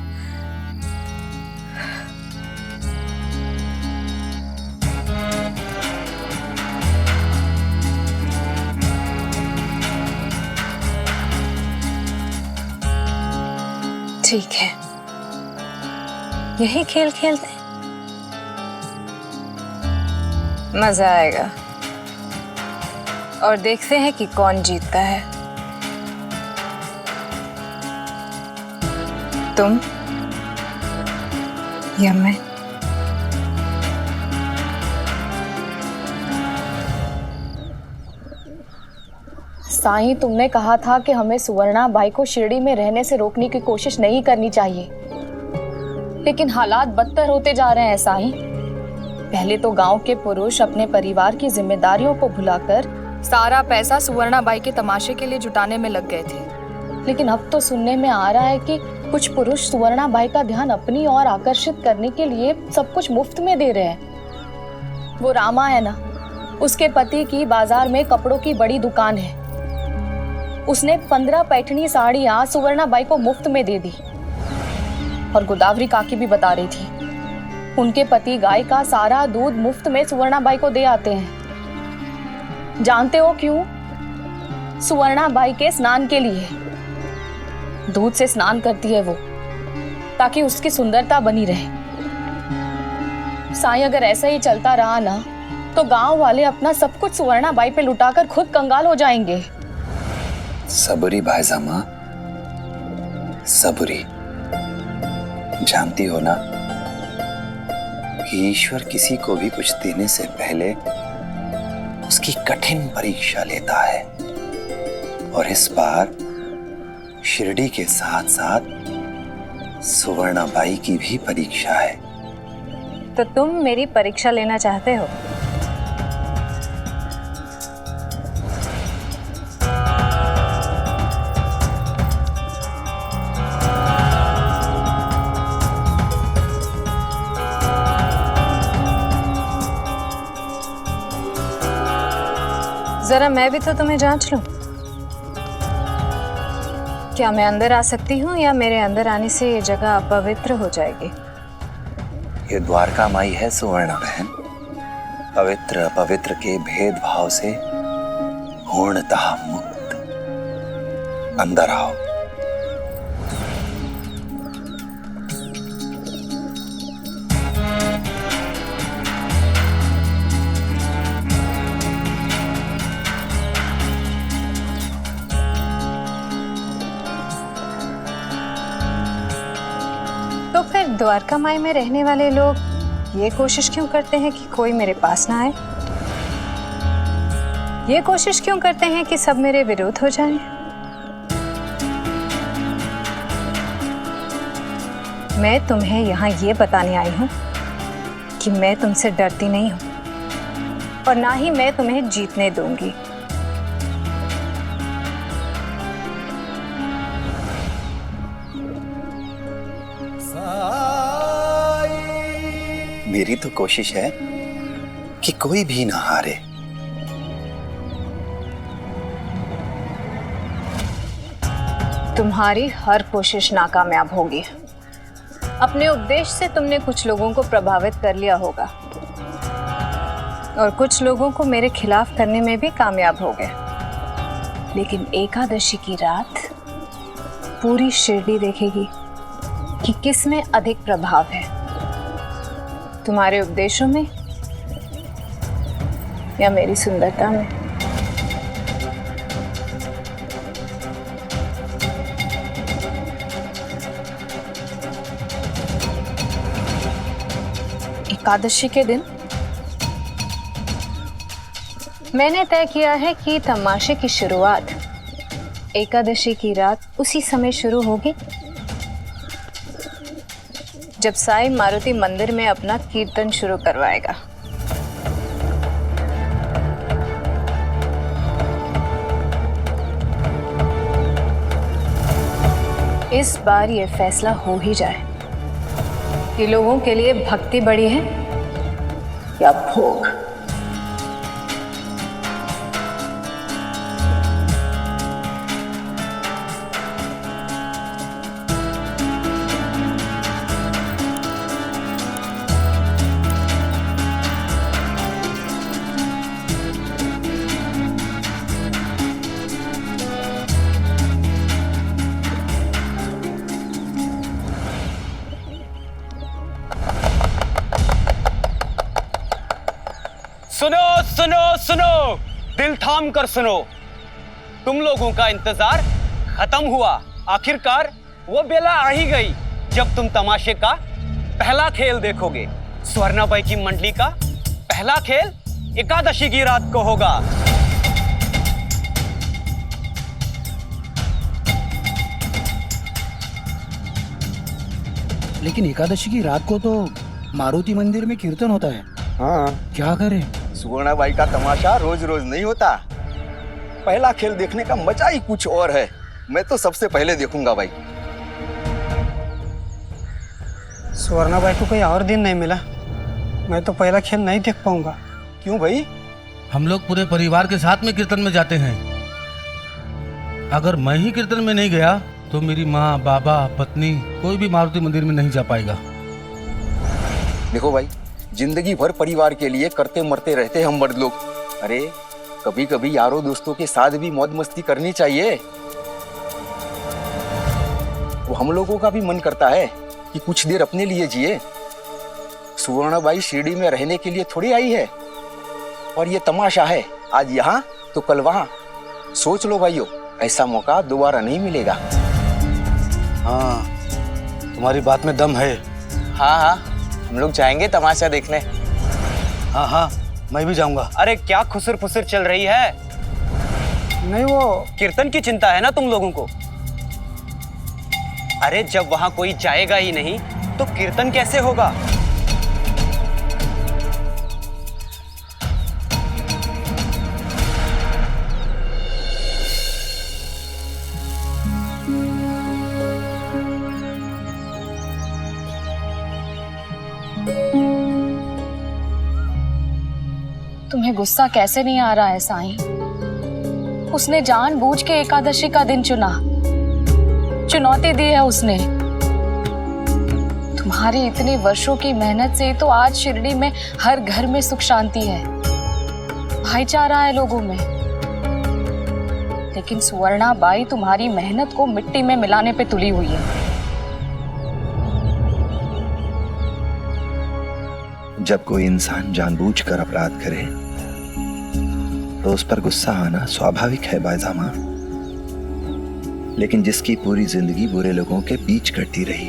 ठीक है, यही खेल खेलते हैं, मजा आएगा। और देखते हैं कि कौन जीतता है, तुम या मैं। साईं, तुमने कहा था कि हमें सुवर्णा बाई को शिरडी में रहने से रोकने की कोशिश नहीं करनी चाहिए, लेकिन हालात बदतर होते जा रहे हैं साईं। पहले तो गांव के पुरुष अपने परिवार की जिम्मेदारियों को भुलाकर सारा पैसा सुवर्णा बाई के तमाशे के लिए जुटाने में लग गए थे, लेकिन अब तो सुनने में आ रहा है कि कुछ पुरुष सुवर्णा बाई का ध्यान अपनी ओर आकर्षित करने के लिए सब कुछ मुफ्त में दे रहे हैं। वो रामा है ना, उसके पति की बाजार में कपड़ों की बड़ी दुकान है। उसने 15 पैठनी साड़ियां सुवर्णा बाई को मुफ्त में दे दी। और गोदावरी काकी भी बता रही थी, उनके पति गाय का सारा दूध मुफ्त में सुवर्णा बाई को दे आते हैं। जानते हो क्यों? सुवर्णा बाई के स्नान के लिए। दूध से स्नान करती है वो, ताकि उसकी सुंदरता बनी रहे। साईं, अगर ऐसा ही चलता रहा ना, तो गांव वाले अपना सब कुछ सुवर्णा बाई पे लुटाकर खुद कंगाल हो जाएंगे। सबुरी भाईजामा, सबुरी। जानती हो ना कि ईश्वर किसी को भी कुछ देने से पहले उसकी कठिन परीक्षा लेता है, और इस बार शिरडी के साथ साथ सुवर्णा बाई की भी परीक्षा है। तो तुम मेरी परीक्षा लेना चाहते हो? जरा मैं भी तो तुम्हें जांच लूं। क्या मैं अंदर आ सकती हूँ, या मेरे अंदर आने से ये जगह अपवित्र हो जाएगी? ये द्वारका माई है सुवर्णा बहन। पवित्र अपवित्र के भेदभाव से पूर्णतः मुक्त। अंदर आओ। तो फिर द्वारका माई में रहने वाले लोग ये कोशिश क्यों करते हैं कि कोई मेरे पास ना आए? ये कोशिश क्यों करते हैं कि सब मेरे विरोध हो जाएं? मैं तुम्हें यहाँ ये बताने आई हूँ कि मैं तुमसे डरती नहीं हूँ, और ना ही मैं तुम्हें जीतने दूंगी। मेरी तो कोशिश है कि कोई भी ना हारे। तुम्हारी हर कोशिश नाकामयाब होगी। अपने उपदेश से तुमने कुछ लोगों को प्रभावित कर लिया होगा, और कुछ लोगों को मेरे खिलाफ करने में भी कामयाब हो गए। लेकिन एकादशी की रात पूरी शिरडी देखेगी कि किस में अधिक प्रभाव है, तुम्हारे उपदेशों में या मेरी सुंदरता में। एकादशी के दिन मैंने तय किया है कि तमाशे की शुरुआत एकादशी की रात उसी समय शुरू होगी जब साईं मारुति मंदिर में अपना कीर्तन शुरू करवाएगा। इस बार ये फैसला हो ही जाए कि लोगों के लिए भक्ति बड़ी है या भोग। सुनो सुनो, दिल थाम कर सुनो। तुम लोगों का इंतजार खत्म हुआ। आखिरकार वो बेला आ ही गई जब तुम तमाशे का पहला खेल देखोगे। स्वर्णाबाई की मंडली का पहला खेल एकादशी की रात को होगा। लेकिन एकादशी की रात को तो मारुति मंदिर में कीर्तन होता है। हाँ, क्या करें? सुवर्णाबाई का तमाशा रोज रोज नहीं होता। पहला खेल देखने का मजा ही कुछ और है। मैं तो सबसे पहले देखूंगा भाई। स्वर्णाबाई को कोई और दिन नहीं मिला, मैं तो पहला खेल नहीं देख पाऊंगा। क्यों भाई? हम लोग पूरे परिवार के साथ में कीर्तन में जाते हैं। अगर मैं ही कीर्तन में नहीं गया तो मेरी माँ, बाबा, पत्नी कोई भी मारुति मंदिर में नहीं जा पाएगा। देखो भाई, जिंदगी भर परिवार के लिए करते मरते रहते हम मर्द लोग। अरे कभी कभी यारों दोस्तों के साथ भी मौज मस्ती करनी चाहिए। वो हम लोगों का भी मन करता है कि कुछ देर अपने लिए जिए। सुवर्णाबाई शिरडी में रहने के लिए थोड़ी आई है, और ये तमाशा है आज यहाँ तो कल वहाँ। सोच लो भाइयों, ऐसा मौका दोबारा नहीं मिलेगा। हाँ, तुम्हारी बात में दम है। हाँ हाँ, हम लोग जाएंगे तमाशा देखने। हाँ हाँ, मैं भी जाऊंगा। अरे क्या खुसर फुसर चल रही है? नहीं, वो कीर्तन की चिंता है ना तुम लोगों को। अरे जब वहां कोई जाएगा ही नहीं तो कीर्तन कैसे होगा? तुम्हें गुस्सा कैसे नहीं आ रहा है साईं? उसने जानबूझ के एकादशी का दिन चुना, चुनौती दी है उसने। तुम्हारी इतने वर्षों की मेहनत से तो आज शिरडी में हर घर में सुख शांति है, भाईचारा है लोगों में। लेकिन सुवर्णाबाई तुम्हारी मेहनत को मिट्टी में मिलाने पे तुली हुई है। जब कोई इंसान जानबूझकर अपराध करे तो उस पर गुस्सा आना स्वाभाविक है बायजामा। लेकिन जिसकी पूरी जिंदगी बुरे लोगों के बीच कटती रही,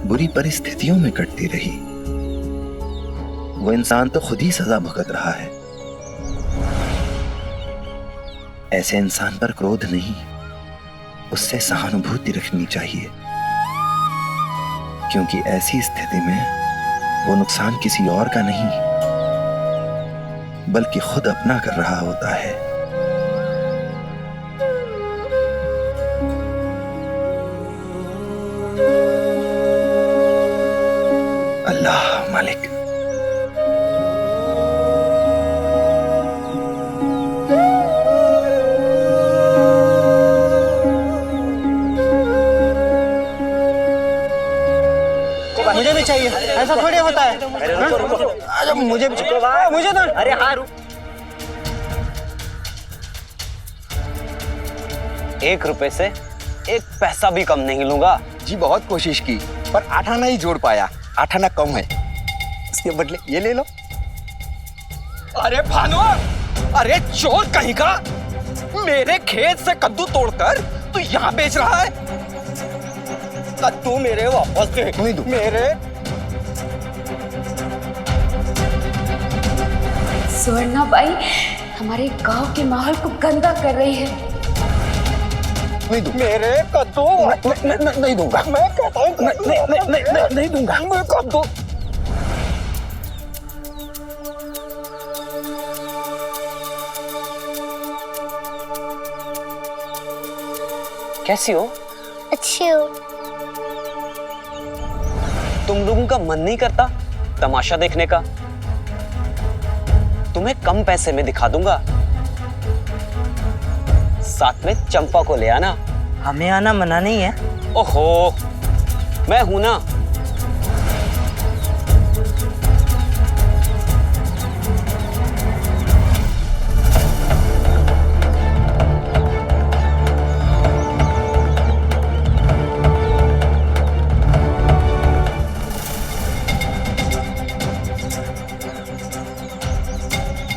बुरी परिस्थितियों में कटती रही, वो इंसान तो खुद ही सजा भुगत रहा है। ऐसे इंसान पर क्रोध नहीं, उससे सहानुभूति रखनी चाहिए, क्योंकि ऐसी स्थिति में वो नुकसान किसी और का नहीं बल्कि खुद अपना कर रहा होता है। अल्लाह मालिक। मुझे भी चाहिए, ऐसा थोड़ी होता है। हाँ? मुझे भी चाहिए, मुझे तो। अरे हाँ, 1 रुपए से 1 पैसा भी कम नहीं लूंगा। जी बहुत कोशिश की पर 8 आना ही जोड़ पाया। 8 आना कम है, इसके बदले ये ले लो। अरे भानु, अरे चोर कहीं का, मेरे खेत से कद्दू तोड़कर तू यहाँ बेच रहा है। कद्दू मेरे वापस दे। नहीं दूं। मेरे सुवर्णाबाई हमारे गांव के माहौल को गंदा कर रही है। नहीं दूं। मेरे कद्दू नहीं दूंगा। मैं कहता हूँ नहीं दूंगा। मैं कद्दू। कैसी हो? अच्छी हो। तुम लोगों का मन नहीं करता तमाशा देखने का? तुम्हें कम पैसे में दिखा दूंगा। साथ में चंपा को ले आना। हमें आना मना नहीं है। ओहो, मैं हूं ना।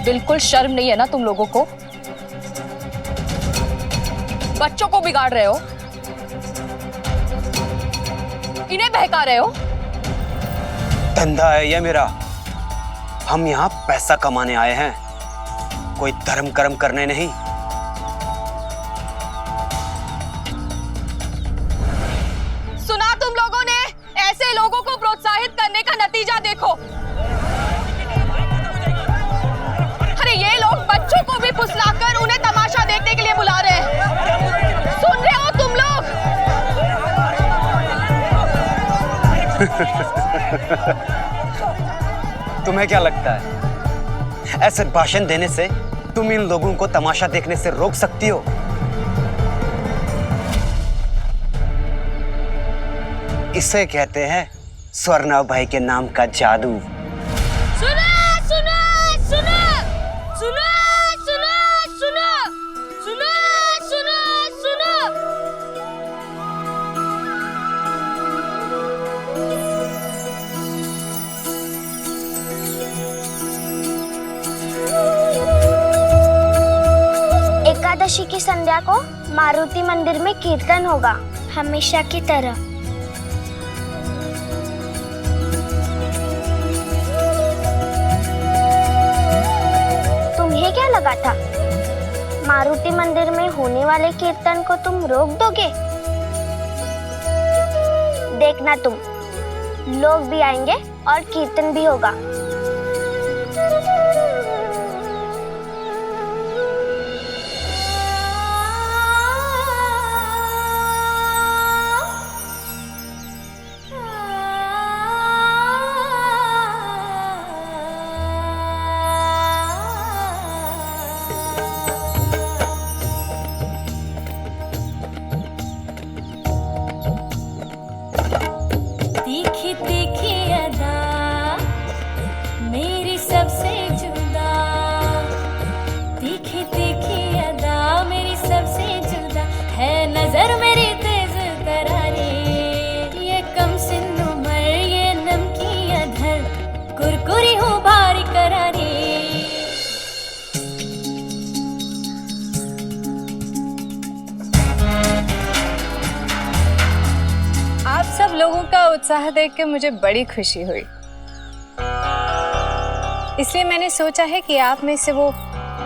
बिल्कुल शर्म नहीं है ना तुम लोगों को? बच्चों को बिगाड़ रहे हो, इन्हें बहका रहे हो। धंधा है ये मेरा। हम यहाँ पैसा कमाने आए हैं, कोई धर्म कर्म करने नहीं। सुना तुम लोगों ने? ऐसे लोगों को प्रोत्साहित करने का नतीजा देखो। अरे ये लोग बच्चों को भी फुसलाकर उन्हें तमाशा देखने के लिए बुला रहे हैं। सुन रहे हो तुम लोग? तुम्हें क्या लगता है ऐसे भाषण देने से तुम इन लोगों को तमाशा देखने से रोक सकती हो? इसे कहते हैं स्वर्णा भाई के नाम का जादू। सुनो सुनो सुनो सुनो सुनो सुनो सुनो सुनो सुनो। एकादशी की संध्या को मारुति मंदिर में कीर्तन होगा, हमेशा की तरह। तुम्हें क्या लगा था मारुति मंदिर में होने वाले कीर्तन को तुम रोक दोगे? देखना तुम, लोग भी आएंगे और कीर्तन भी होगा। तीखी तीखी अदा मेरी सबसे जुदा, तीखी तीखी अदा मेरी सबसे जुदा है, नजर मेरी तेज तरारी, ये कम सिन उम्र ये नमकी अधर, कुरकुरी हूँ भारी करारी। आप सब लोगों का उत्साह देख के मुझे बड़ी खुशी हुई, इसलिए मैंने सोचा है कि आप में से वो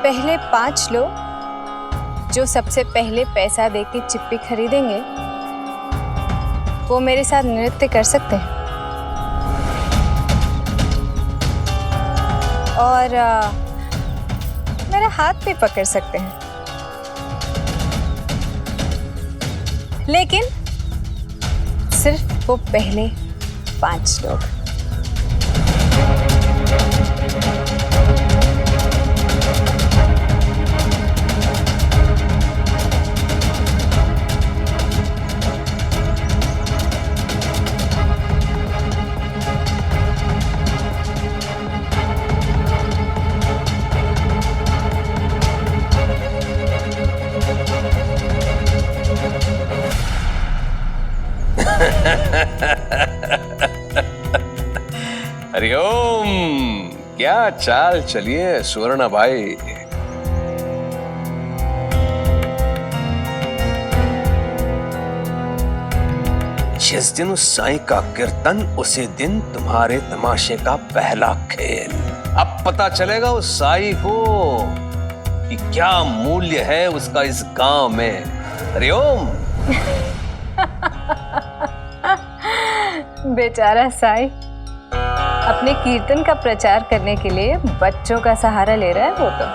पहले 5 लोग जो सबसे पहले पैसा देके चिप्पी खरीदेंगे वो मेरे साथ नृत्य कर सकते हैं और मेरा हाथ भी पकड़ सकते हैं, लेकिन सिर्फ वो पहले 5 लोग। हरिओम, क्या चाल चलिए सुवर्णा भाई। जिस दिन उस साईं का कीर्तन उसी दिन तुम्हारे तमाशे का पहला खेल। अब पता चलेगा उस साईं को कि क्या मूल्य है उसका इस गांव में। हरिओम। बेचारा साईं अपने कीर्तन का प्रचार करने के लिए बच्चों का सहारा ले रहा है वो तो।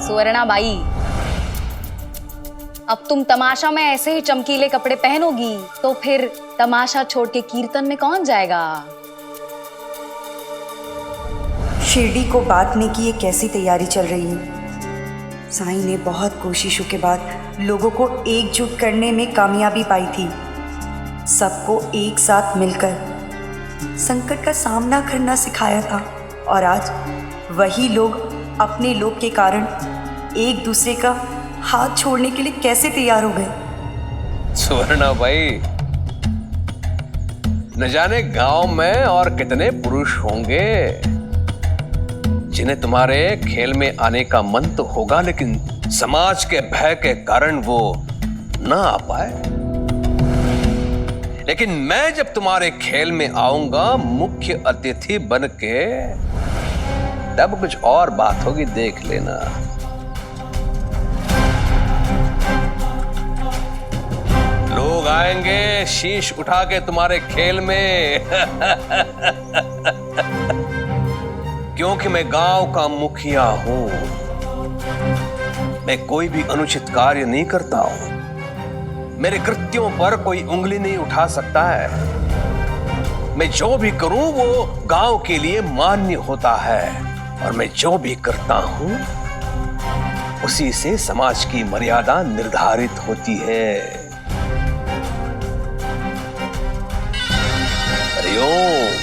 सुवर्णा बाई, अब तुम तमाशा में ऐसे ही चमकीले कपड़े पहनोगी तो फिर तमाशा छोड़ के कीर्तन में कौन जाएगा? शिरडी को बांटने की ये कैसी तैयारी चल रही है? साईं ने बहुत कोशिशों के बाद लोगों को एकजुट करने में कामयाबी पाई थी। सबको एक साथ मिलकर संकट का सामना करना सिखाया था और आज वही लोग अपने लोभ के कारण एक दूसरे का हाथ छोड़ने के लिए कैसे तैयार हो गए। सुवर्णा भाई, न जाने गांव में और कितने पुरुष होंगे जिन्हें तुम्हारे खेल में आने का मन तो होगा, लेकिन समाज के भय के कारण वो ना आ पाए। लेकिन मैं जब तुम्हारे खेल में आऊंगा मुख्य अतिथि बन के, तब कुछ और बात होगी, देख लेना। लोग आएंगे शीश उठा के तुम्हारे खेल में क्योंकि मैं गांव का मुखिया हूं। मैं कोई भी अनुचित कार्य नहीं करता हूं। मेरे कृत्यों पर कोई उंगली नहीं उठा सकता है। मैं जो भी करूं वो गांव के लिए मान्य होता है, और मैं जो भी करता हूं उसी से समाज की मर्यादा निर्धारित होती है। हरिओम।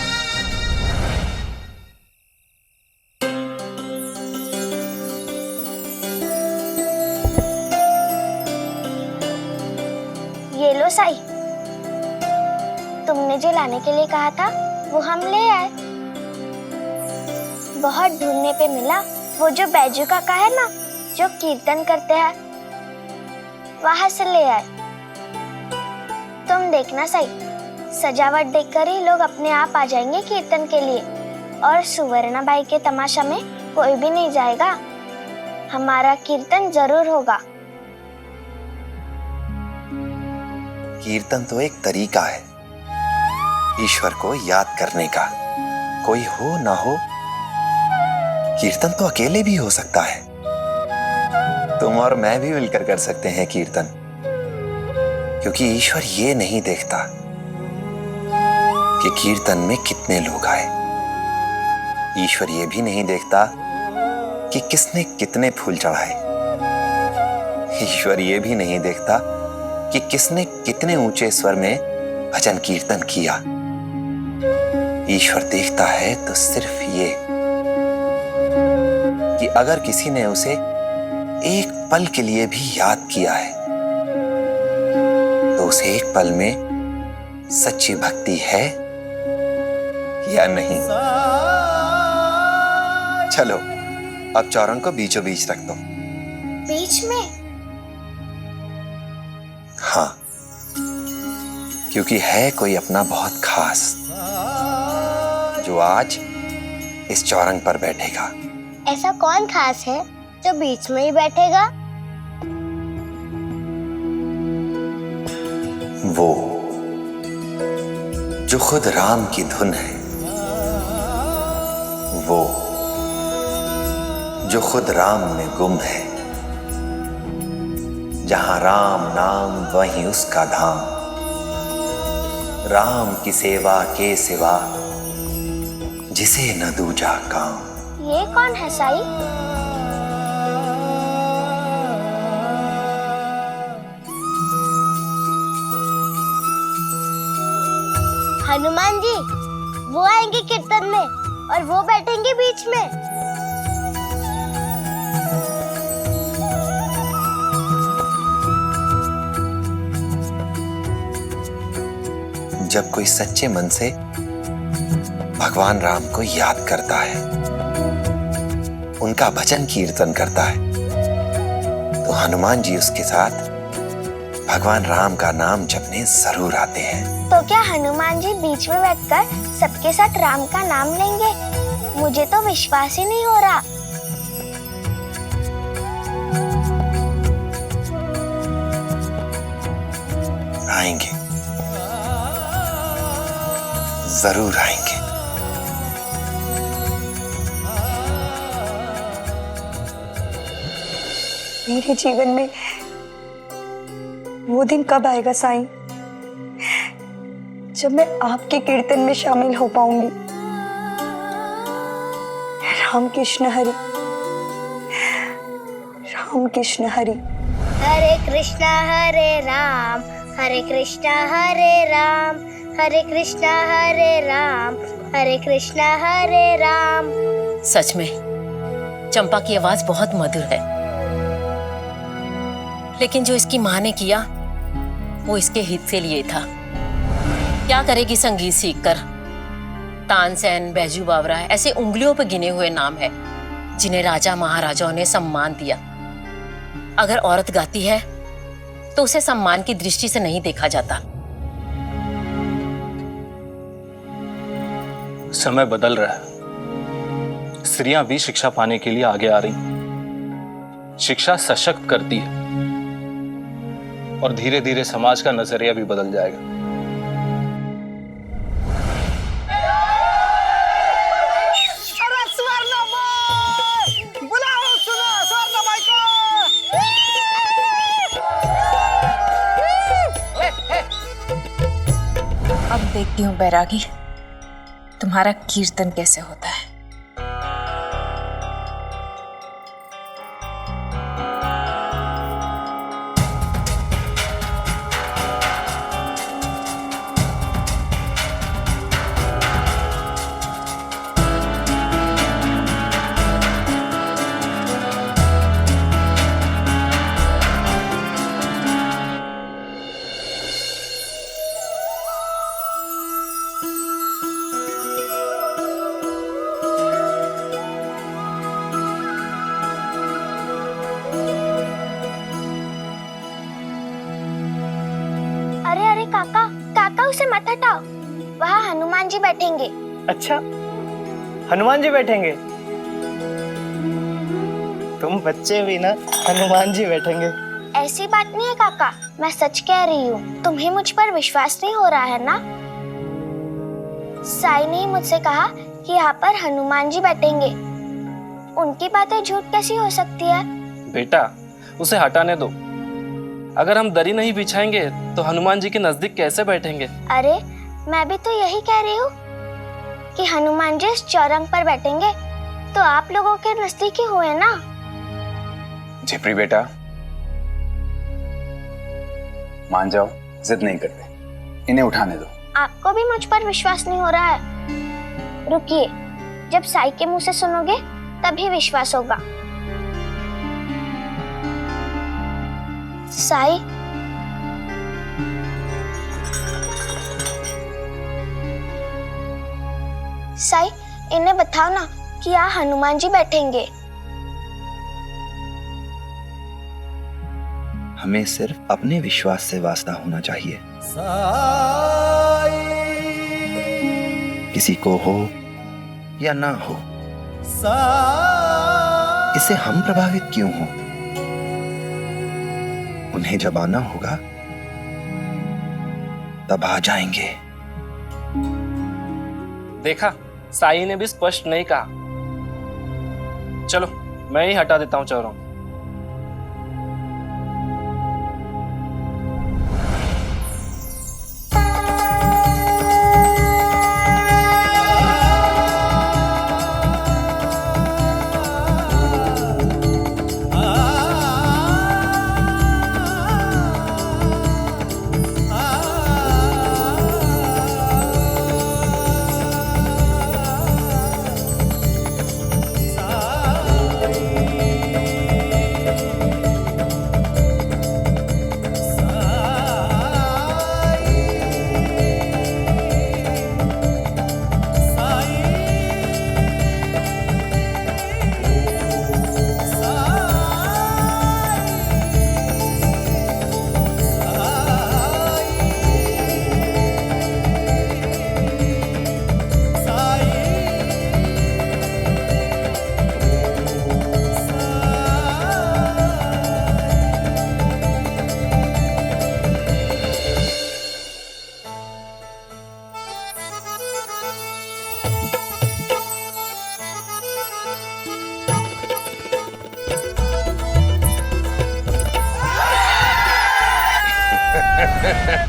ये लो साई, तुमने जो लाने के लिए कहा था वो हम ले आए। बहुत ढूंढने पे मिला, वो जो बैजू काका है ना, जो कीर्तन करते हैं, वहां से ले आए। तुम देखना साई, सजावट देखकर ही लोग अपने आप आ जाएंगे कीर्तन के लिए, और सुवर्णा बाई के तमाशा में कोई भी नहीं जाएगा। हमारा कीर्तन जरूर होगा। कीर्तन तो एक तरीका है ईश्वर को याद करने का। कोई हो ना हो, कीर्तन तो अकेले भी हो सकता है। तुम और मैं भी मिलकर कर सकते हैं कीर्तन, क्योंकि ईश्वर ये नहीं देखता कि कीर्तन में कितने लोग आए। ईश्वर ये भी नहीं देखता कि किसने कितने फूल चढ़ाए। ईश्वर ये भी नहीं देखता कि किसने कितने ऊंचे स्वर में भजन कीर्तन किया। ईश्वर देखता है तो सिर्फ ये कि अगर किसी ने उसे एक पल के लिए भी याद किया है, तो उसे एक पल में सच्ची भक्ति है या नहीं। चलो अब चौरंग को बीचों बीच रख दो। बीच में? हाँ, क्योंकि है कोई अपना बहुत खास जो आज इस चौरंग पर बैठेगा। ऐसा कौन खास है जो बीच में ही बैठेगा? वो जो खुद राम की धुन है, वो जो खुद राम में गुम है। जहां राम नाम वहीं उसका धाम, राम की सेवा के सिवा जिसे न दूजा काम। ये कौन है साई? हनुमान जी, वो आएंगे कीर्तन में और वो बैठेंगे बीच में। जब कोई सच्चे मन से भगवान राम को याद करता है, उनका भजन कीर्तन करता है, तो हनुमान जी उसके साथ भगवान राम का नाम जपने जरूर आते हैं। तो क्या हनुमान जी बीच में बैठकर सबके साथ राम का नाम लेंगे? मुझे तो विश्वास ही नहीं हो रहा। आएंगे, जरूर आएंगे। मेरे जीवन में वो दिन कब आएगा साईं, जब मैं आपके कीर्तन में शामिल हो पाऊंगी? राम कृष्ण हरि, राम कृष्ण हरि। हरे कृष्णा हरे राम, हरे कृष्णा हरे राम, हरे कृष्णा हरे राम, हरे कृष्णा हरे राम। सच में चंपा की आवाज बहुत मधुर है, लेकिन जो इसकी माँ ने किया वो इसके हित से लिए था। क्या करेगी संगीत सीखकर? तानसेन, बैजू बावरा ऐसे उंगलियों पर गिने हुए नाम है जिन्हें राजा महाराजाओं ने सम्मान दिया। अगर औरत गाती है तो उसे सम्मान की दृष्टि से नहीं देखा जाता। समय बदल रहा है, स्त्रियां भी शिक्षा पाने के लिए आगे आ रही। शिक्षा सशक्त करती है और धीरे धीरे समाज का नजरिया भी बदल जाएगा। अब देखती हूँ बैरागी, तुम्हारा कीर्तन कैसे होता है। काका काका उसे मत हटाओ, वहाँ हनुमान जी बैठेंगे। अच्छा, हनुमान जी बैठेंगे? तुम बच्चे भी ना, हनुमान जी बैठेंगे। ऐसी बात नहीं है काका, मैं सच कह रही हूँ। तुम्हें मुझ पर विश्वास नहीं हो रहा है ना? साई ने मुझसे कहा कि यहाँ पर हनुमान जी बैठेंगे। उनकी बातें झूठ कैसी हो सकती है? बेटा, उसे हटाने दो। अगर हम दरी नहीं बिछाएंगे तो हनुमान जी के नजदीक कैसे बैठेंगे? अरे मैं भी तो यही कह रही हूँ कि हनुमान जी इस चौरंग पर बैठेंगे तो आप लोगों के नजदीक ही हुए ना। झिपरी बेटा, मान जाओ, जिद नहीं करते, इन्हें उठाने दो। आपको भी मुझ पर विश्वास नहीं हो रहा है? रुकिए, जब साई के मुंह से सुनोगे तभी विश्वास होगा। साई, साई, इन्हें बताओ ना कि यहाँ हनुमान जी बैठेंगे। हमें सिर्फ अपने विश्वास से वास्ता होना चाहिए। किसी को हो या ना हो, इससे हम प्रभावित क्यों हो? उन्हें जब आना होगा तब आ जाएंगे। देखा, साई ने भी स्पष्ट नहीं कहा। चलो, मैं ही हटा देता हूँ चौरंग।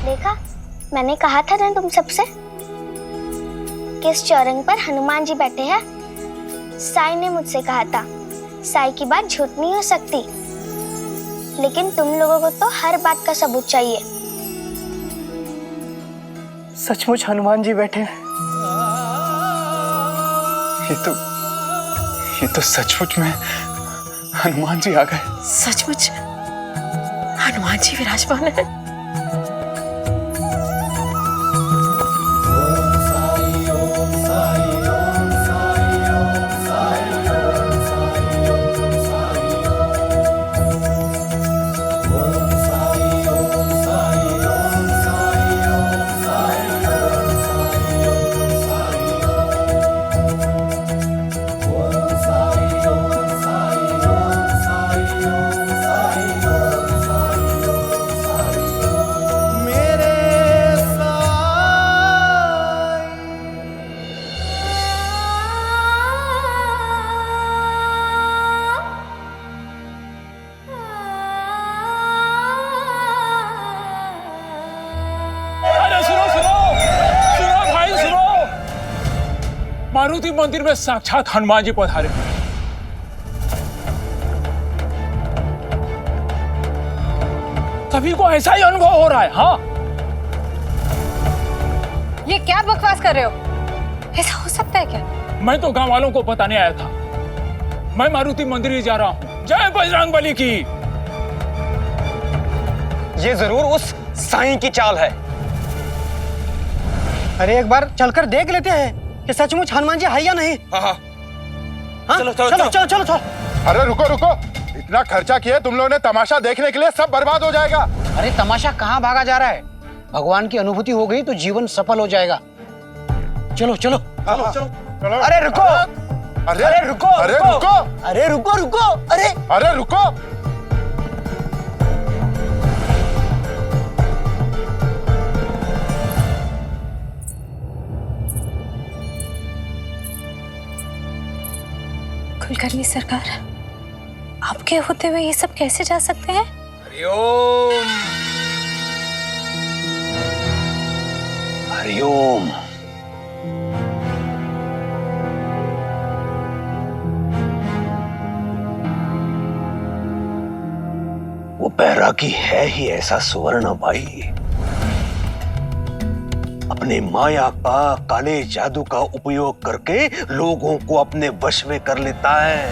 देखा, मैंने कहा था ना तुम सबसे कि इस चौरंग पर हनुमान जी बैठे हैं। साई ने मुझसे कहा था। साई की बात झूठ नहीं हो सकती, लेकिन तुम लोगों को तो हर बात का सबूत चाहिए। सचमुच हनुमान जी बैठे हैं? ये तो सचमुच में हनुमान जी आ गए। सचमुच हनुमान जी विराजमान है। मारुति मंदिर में साक्षात हनुमान जी पधारे। सभी को ऐसा ही अनुभव हो रहा है। हाँ, ये क्या बकवास कर रहे हो? ऐसा हो सकता है क्या? मैं तो गांव वालों को बताने आया था। मैं मारुति मंदिर ही जा रहा हूँ। जय बजरंग बली की। ये जरूर उस साईं की चाल है। अरे एक बार चलकर देख लेते हैं कि सचमुच हनुमान जी है या नहीं। हाँ? चलो चलो चलो चलो चलो चलो। अरे रुको रुको, इतना खर्चा किया तुम लोगों ने तमाशा देखने के लिए, सब बर्बाद हो जाएगा। अरे तमाशा कहाँ भागा जा रहा है? भगवान की अनुभूति हो गई तो जीवन सफल हो जाएगा। चलो चलो चलो चलो। अरे रुको, अरे रुको, अरे रुको, अरे रुको रुको, अरे रुको। कुलकर्णी सरकार, आपके होते हुए ये सब कैसे जा सकते हैं? हरिओम हरिओम। वो बैरागी है ही ऐसा सुवर्णा बाई, अपने माया का, काले जादू का उपयोग करके लोगों को अपने वश में कर लेता है।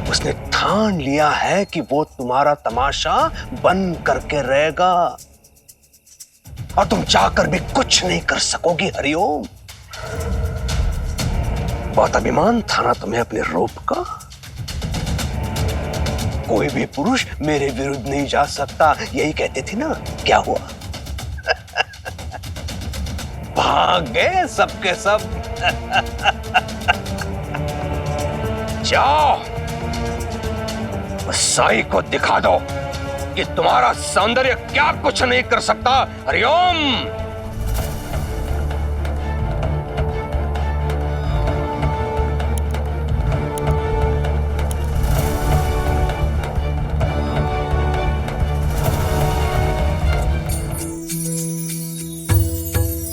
उसने ठान लिया है कि वो तुम्हारा तमाशा बंद करके रहेगा और तुम चाहकर भी कुछ नहीं कर सकोगी। हरिओम। बहुत अभिमान था ना तुम्हें अपने रूप का। कोई भी पुरुष मेरे विरुद्ध नहीं जा सकता, यही कहते थे ना। क्या हुआ? भाग गए सबके सब। जाओ, उस साई को दिखा दो कि तुम्हारा सौंदर्य क्या कुछ नहीं कर सकता। हरिओम।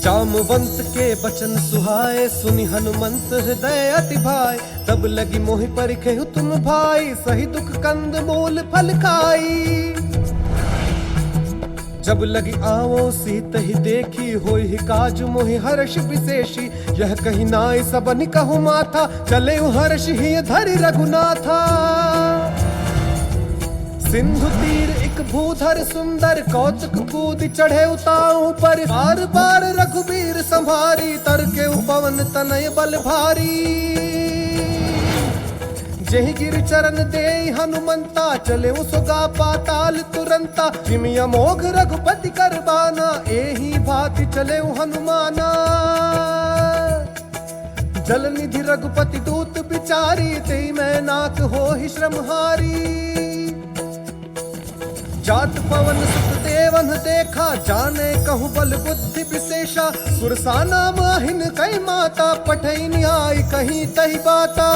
जामवंत के बचन सुहाए, सुनि हनुमंत हृदय अति भाई। तब लगी मोहि परिखेहु तुम भाई, सही दुख कंद मूल फल खाई। जब लगी आवो सीत ही देखी, होई ही काज मोहि हर्ष विशेषी। यह कही नाई सबनि कहु माथा, चले हर्ष ही धरि रघुनाथा। सिंधु तीर एक भूधर सुंदर, कौतुक कूद चढ़े उताऊ पर। बार बार रघुबीर संभारी, तर के पवन तनय बल भारी। जेहि गिर चरण दे हनुमंता, चले सुगा पाताल तुरंता। जिमि अमोघ रघुपति करबाना, एही भांति चले हनुमाना। जल निधि रघुपति दूत बिचारी, तेई मैं नाक हो ही श्रमहारी। जात पवन सुत देवन देखा, जाने कहूँ बल बुद्धि विशेषा। सुरसा नाम अहिन कई माता, पठई न्याय कहीं तही बाता।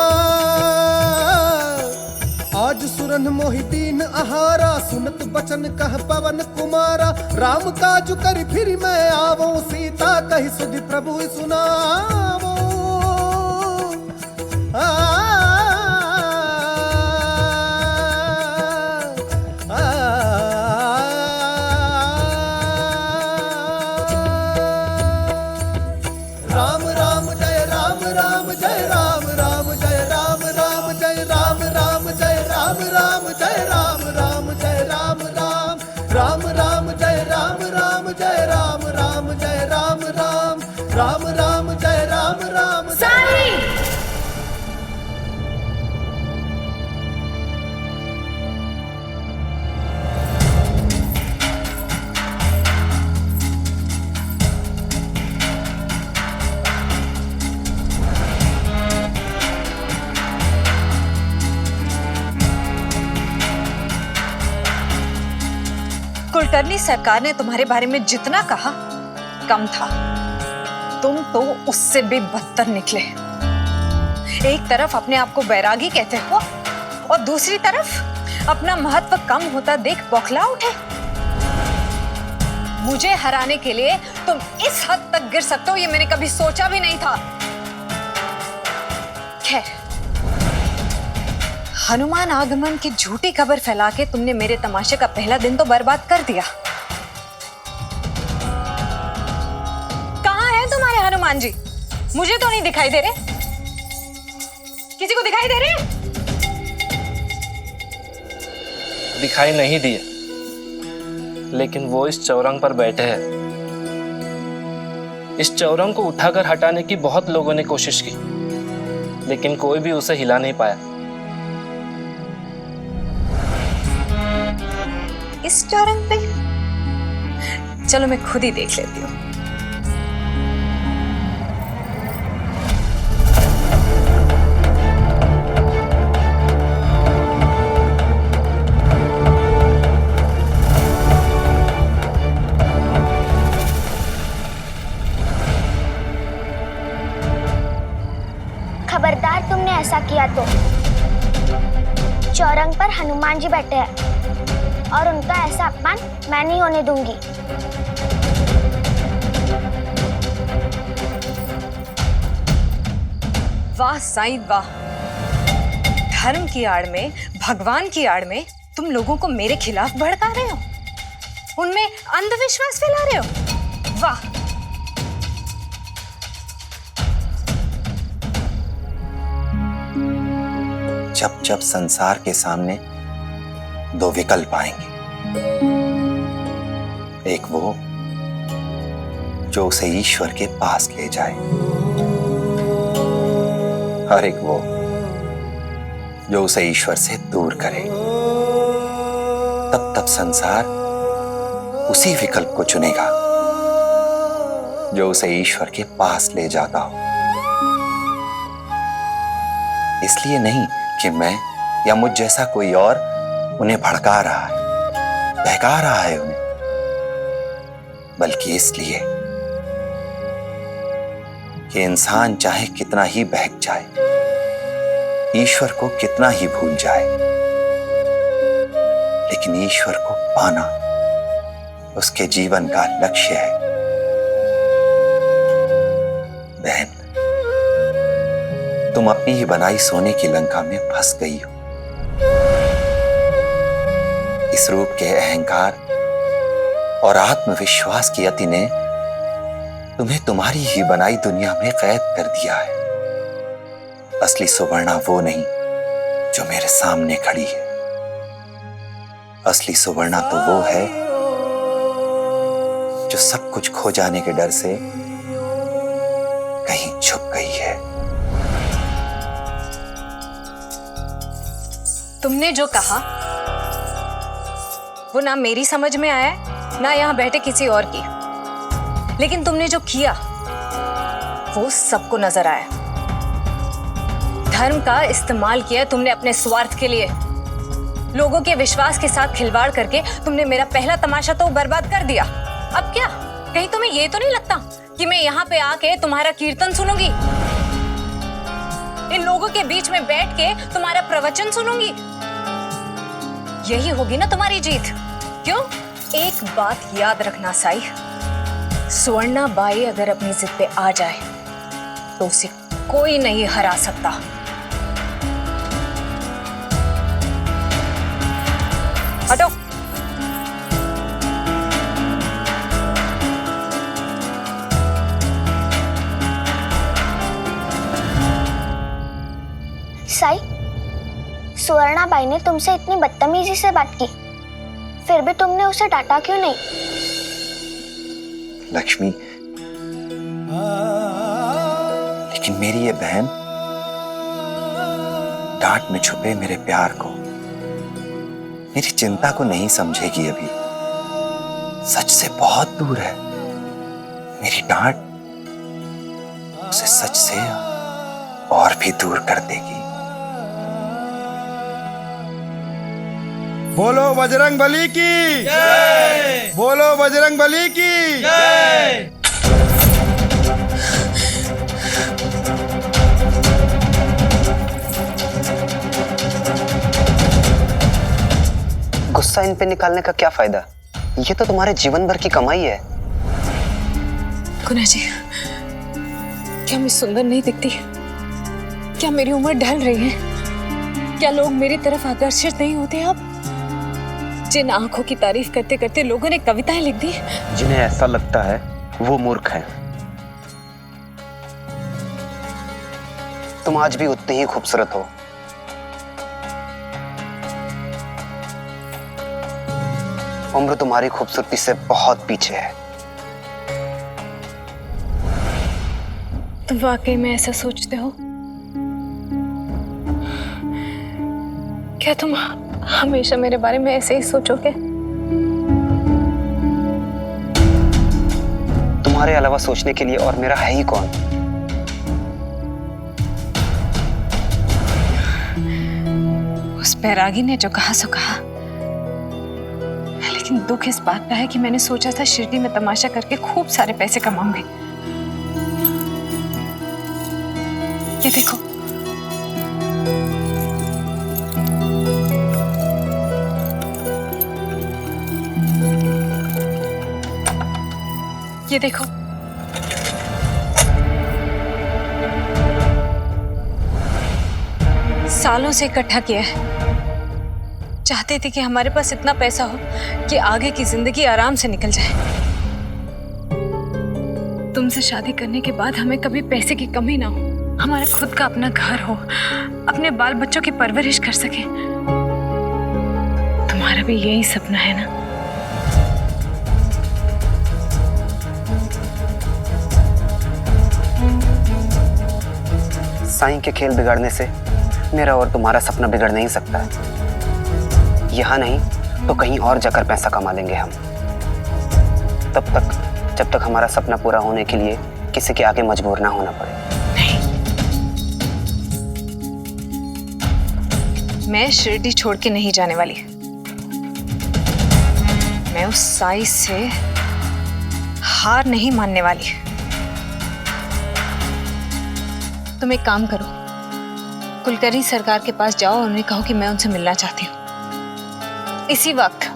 आज सुरन मोहि दीन आहारा, सुनत बचन कह पवन कुमारा। राम काज कर फिर मैं आवो, सीता कही सुधि प्रभु सुनावो। कुलकर्णी सरकार ने तुम्हारे बारे में जितना कहा कम था। तुम तो उससे भी बदतर निकले। एक तरफ अपने आप को बैरागी कहते हो और दूसरी तरफ अपना महत्व कम होता देख बौखला उठे। मुझे हराने के लिए तुम इस हद तक गिर सकते हो, ये मैंने कभी सोचा भी नहीं था। खैर, हनुमान आगमन की झूठी खबर फैला के तुमने मेरे तमाशे का पहला दिन तो बर्बाद कर दिया। कहाँ है तुम्हारे हनुमान जी? मुझे तो नहीं दिखाई दे रहे। किसी को दिखाई दे रहे? दिखाई नहीं दिए, लेकिन वो इस चौरंग पर बैठे हैं। इस चौरंग को उठाकर हटाने की बहुत लोगों ने कोशिश की, लेकिन कोई भी उसे हिला नहीं पाया। इस चौरंग पे? चलो मैं खुद ही देख लेती हूँ। खबरदार तुमने ऐसा किया तो चौरंग पर हनुमान जी बैठे हैं और उनका ऐसा अपमान मैं नहीं होने दूंगी। वाह साईं वाह, धर्म की आड़ में, भगवान की आड़ में तुम लोगों को मेरे खिलाफ भड़का रहे हो, उनमें अंधविश्वास फैला रहे हो। वाह। जब जब संसार के सामने दो विकल्प आएंगे, एक वो जो उसे ईश्वर के पास ले जाए, और एक वो जो उसे ईश्वर से दूर करे, तब तब संसार उसी विकल्प को चुनेगा जो उसे ईश्वर के पास ले जाता हो। इसलिए नहीं कि मैं या मुझ जैसा कोई और उन्हें भड़का रहा है, बहका रहा है उन्हें, बल्कि इसलिए कि इंसान चाहे कितना ही बहक जाए, ईश्वर को कितना ही भूल जाए, लेकिन ईश्वर को पाना उसके जीवन का लक्ष्य है। बहन, तुम अपनी ही बनाई सोने की लंका में फंस गई हो। इस रूप के अहंकार और आत्मविश्वास की अति ने तुम्हें तुम्हारी ही बनाई दुनिया में कैद कर दिया है। असली सुवर्णा वो नहीं जो मेरे सामने खड़ी है। असली सुवर्णा तो वो है जो सब कुछ खो जाने के डर से कहीं छुप गई है। तुमने जो कहा वो ना मेरी समझ में आया, ना यहां बैठे किसी और की, लेकिन तुमने जो किया वो सबको नजर आया। धर्म का इस्तेमाल किया तुमने अपने स्वार्थ के लिए। लोगों के विश्वास के साथ खिलवाड़ करके तुमने मेरा पहला तमाशा तो बर्बाद कर दिया। अब क्या, कहीं तुम्हें ये तो नहीं लगता कि मैं यहाँ पे आके तुम्हारा कीर्तन सुनूंगी, इन लोगों के बीच में बैठ के तुम्हारा प्रवचन सुनूंगी? यही होगी ना तुम्हारी जीत? क्यों? एक बात याद रखना साई, स्वर्णा बाई अगर अपनी जिद पे आ जाए तो उसे कोई नहीं हरा सकता। हटो। साई, सुवर्णाबाई ने तुमसे इतनी बदतमीजी से बात की, फिर भी तुमने उसे डांटा क्यों नहीं? लक्ष्मी, लेकिन मेरी ये बहन डांट में छुपे मेरे प्यार को, मेरी चिंता को नहीं समझेगी। अभी सच से बहुत दूर है। मेरी डांट उसे सच से और भी दूर कर देगी। बोलो बजरंग बली की जय! बोलो बजरंग बली की जय! गुस्सा इन पे निकालने का क्या फायदा? ये तो तुम्हारे जीवन भर की कमाई है। गुना जी, क्या मैं सुंदर नहीं दिखती? क्या मेरी उम्र ढल रही है? क्या लोग मेरी तरफ आकर्षित नहीं होते अब? जिन आंखों की तारीफ करते करते लोगों ने कविताएं लिख दी। जिन्हें ऐसा लगता है वो मूर्ख हैं। तुम आज भी उतने ही खूबसूरत हो। उम्र तुम्हारी खूबसूरती से बहुत पीछे है। तुम वाकई में ऐसा सोचते हो? क्या तुम हमेशा मेरे बारे में ऐसे ही सोचोगे? तुम्हारे अलावा सोचने के लिए और मेरा है ही कौन? उस बैरागी ने जो कहा सो कहा, लेकिन दुख इस बात का है कि मैंने सोचा था शिरडी में तमाशा करके खूब सारे पैसे कमाऊंगी। ये देखो, ये देखो, सालों से इकट्ठा किया है। चाहते थे कि हमारे पास इतना पैसा हो कि आगे की जिंदगी आराम से निकल जाए। तुमसे शादी करने के बाद हमें कभी पैसे की कमी ना हो, हमारा खुद का अपना घर हो, अपने बाल बच्चों की परवरिश कर सके। तुम्हारा भी यही सपना है ना? साईं के खेल बिगाड़ने से मेरा और तुम्हारा सपना बिगड़ नहीं सकता है। यहाँ नहीं तो कहीं और जाकर पैसा कमा लेंगे हम। तब तक, जब तक हमारा सपना पूरा होने के लिए किसी के आगे मजबूर ना होना पड़े। मैं शिरडी छोड़ के नहीं जाने वाली। मैं उस साईं से हार नहीं मानने वाली। तुम एक काम करो, कुलकर्णी सरकार के पास जाओ और उन्हें कहो कि मैं उनसे मिलना चाहती हूँ इसी वक्त।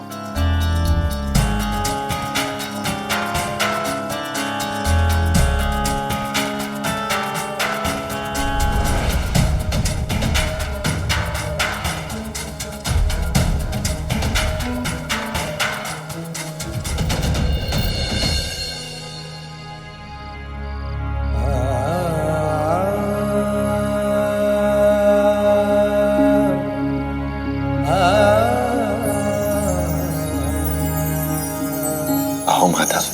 आओ माधव।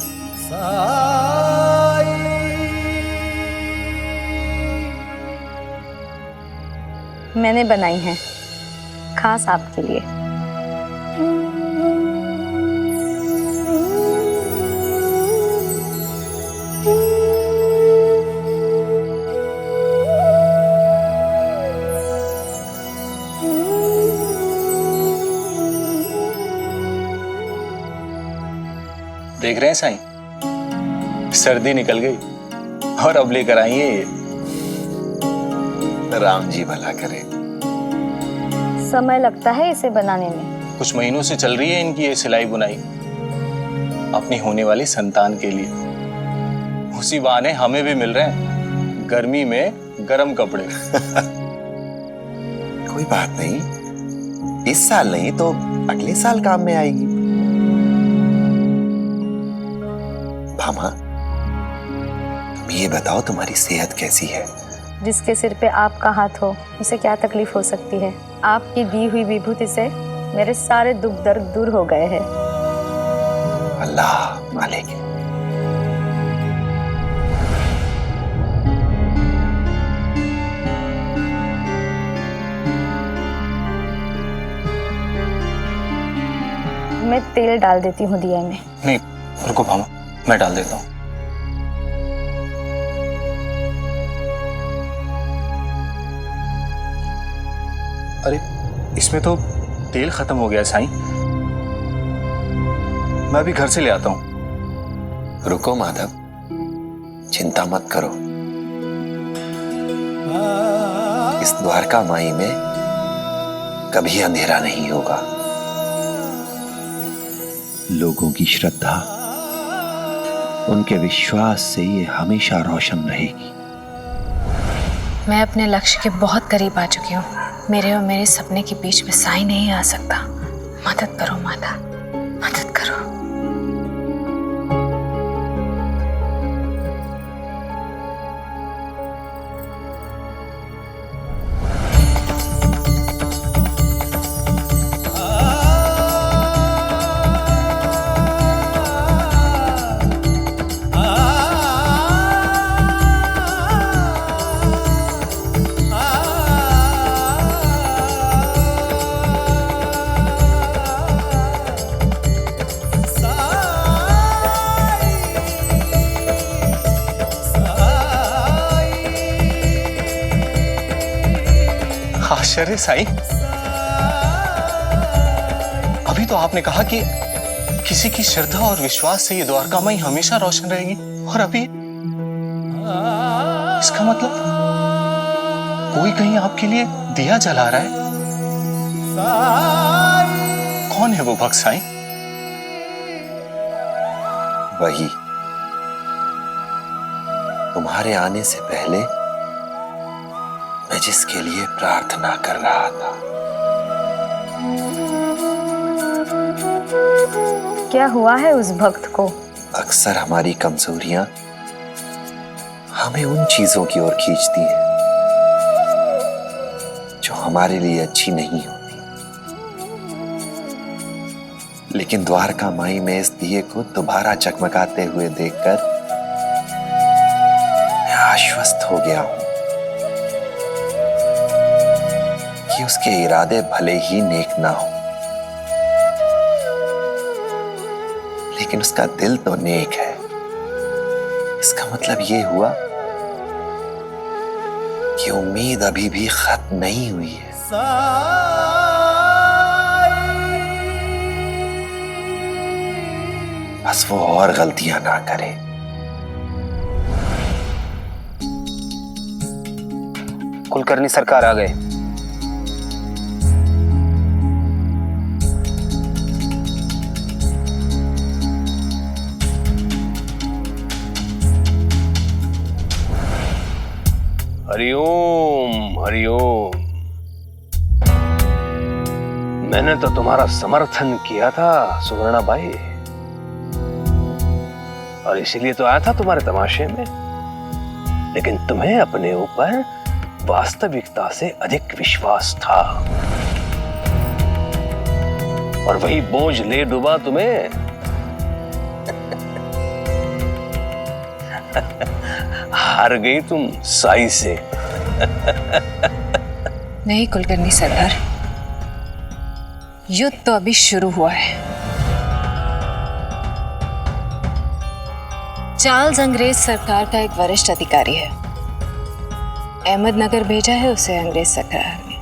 मैंने बनाई हैं खास आपके लिए। देख रहे हैं साईं, सर्दी निकल गई और अब लेकर आई है ये। राम जी भला करे। समय लगता है इसे बनाने में। कुछ महीनों से चल रही है इनकी ये सिलाई बुनाई, अपनी होने वाली संतान के लिए। उसी बहाने हमें भी मिल रहे हैं गर्मी में गर्म कपड़े। कोई बात नहीं, इस साल नहीं तो अगले साल काम में आएगी। भामा, तुम ये बताओ तुम्हारी सेहत कैसी है? जिसके सिर पे आपका हाथ हो उसे क्या तकलीफ हो सकती है? आपकी दी हुई विभूति से मेरे सारे दुख दर्द दूर हो गए हैं। अल्लाह मालिक। मैं तेल डाल देती हूँ दिया में। नहीं रुको भामा, मैं डाल देता हूँ। अरे इसमें तो तेल खत्म हो गया साईं, मैं अभी घर से ले आता हूँ। रुको माधव, चिंता मत करो। इस द्वारका माई में कभी अंधेरा नहीं होगा। लोगों की श्रद्धा, उनके विश्वास से ये हमेशा रोशन रहेगी। मैं अपने लक्ष्य के बहुत करीब आ चुकी हूँ। मेरे और मेरे सपने के बीच में साई नहीं आ सकता। मदद करो माता, मदद करो। आश्चर्य साईं, अभी तो आपने कहा कि किसी की श्रद्धा और विश्वास से ये द्वारका माई हमेशा रोशन रहेगी, और अभी इसका मतलब कोई कहीं आपके लिए दिया जला रहा है। कौन है वो भक्त साईं? वही तुम्हारे आने से पहले मैं जिसके लिए प्रार्थना कर रहा था। क्या हुआ है उस भक्त को? अक्सर हमारी कमजोरियां हमें उन चीजों की ओर खींचती हैं जो हमारे लिए अच्छी नहीं होती। लेकिन द्वारका माई में इस दिए को दोबारा चकमकाते हुए देखकर मैं आश्वस्त हो गया हूं कि उसके इरादे भले ही नेक ना हो, लेकिन उसका दिल तो नेक है। इसका मतलब ये हुआ कि उम्मीद अभी भी खत्म नहीं हुई है। बस वो और गलतियां ना करे। कुलकर्णी सरकार आ गए। हरिओम हरिओम। मैंने तो तुम्हारा समर्थन किया था सुवर्णा बाई, और इसीलिए तो आया था तुम्हारे तमाशे में। लेकिन तुम्हें अपने ऊपर वास्तविकता से अधिक विश्वास था, और वही बोझ ले डूबा तुम्हें। हार गई तुम साई से। नहीं कुलकर्णी सरदार, युद्ध तो अभी शुरू हुआ है। चार्ल्स अंग्रेज सरकार का एक वरिष्ठ अधिकारी है। अहमदनगर भेजा है उसे अंग्रेज सरकार ने।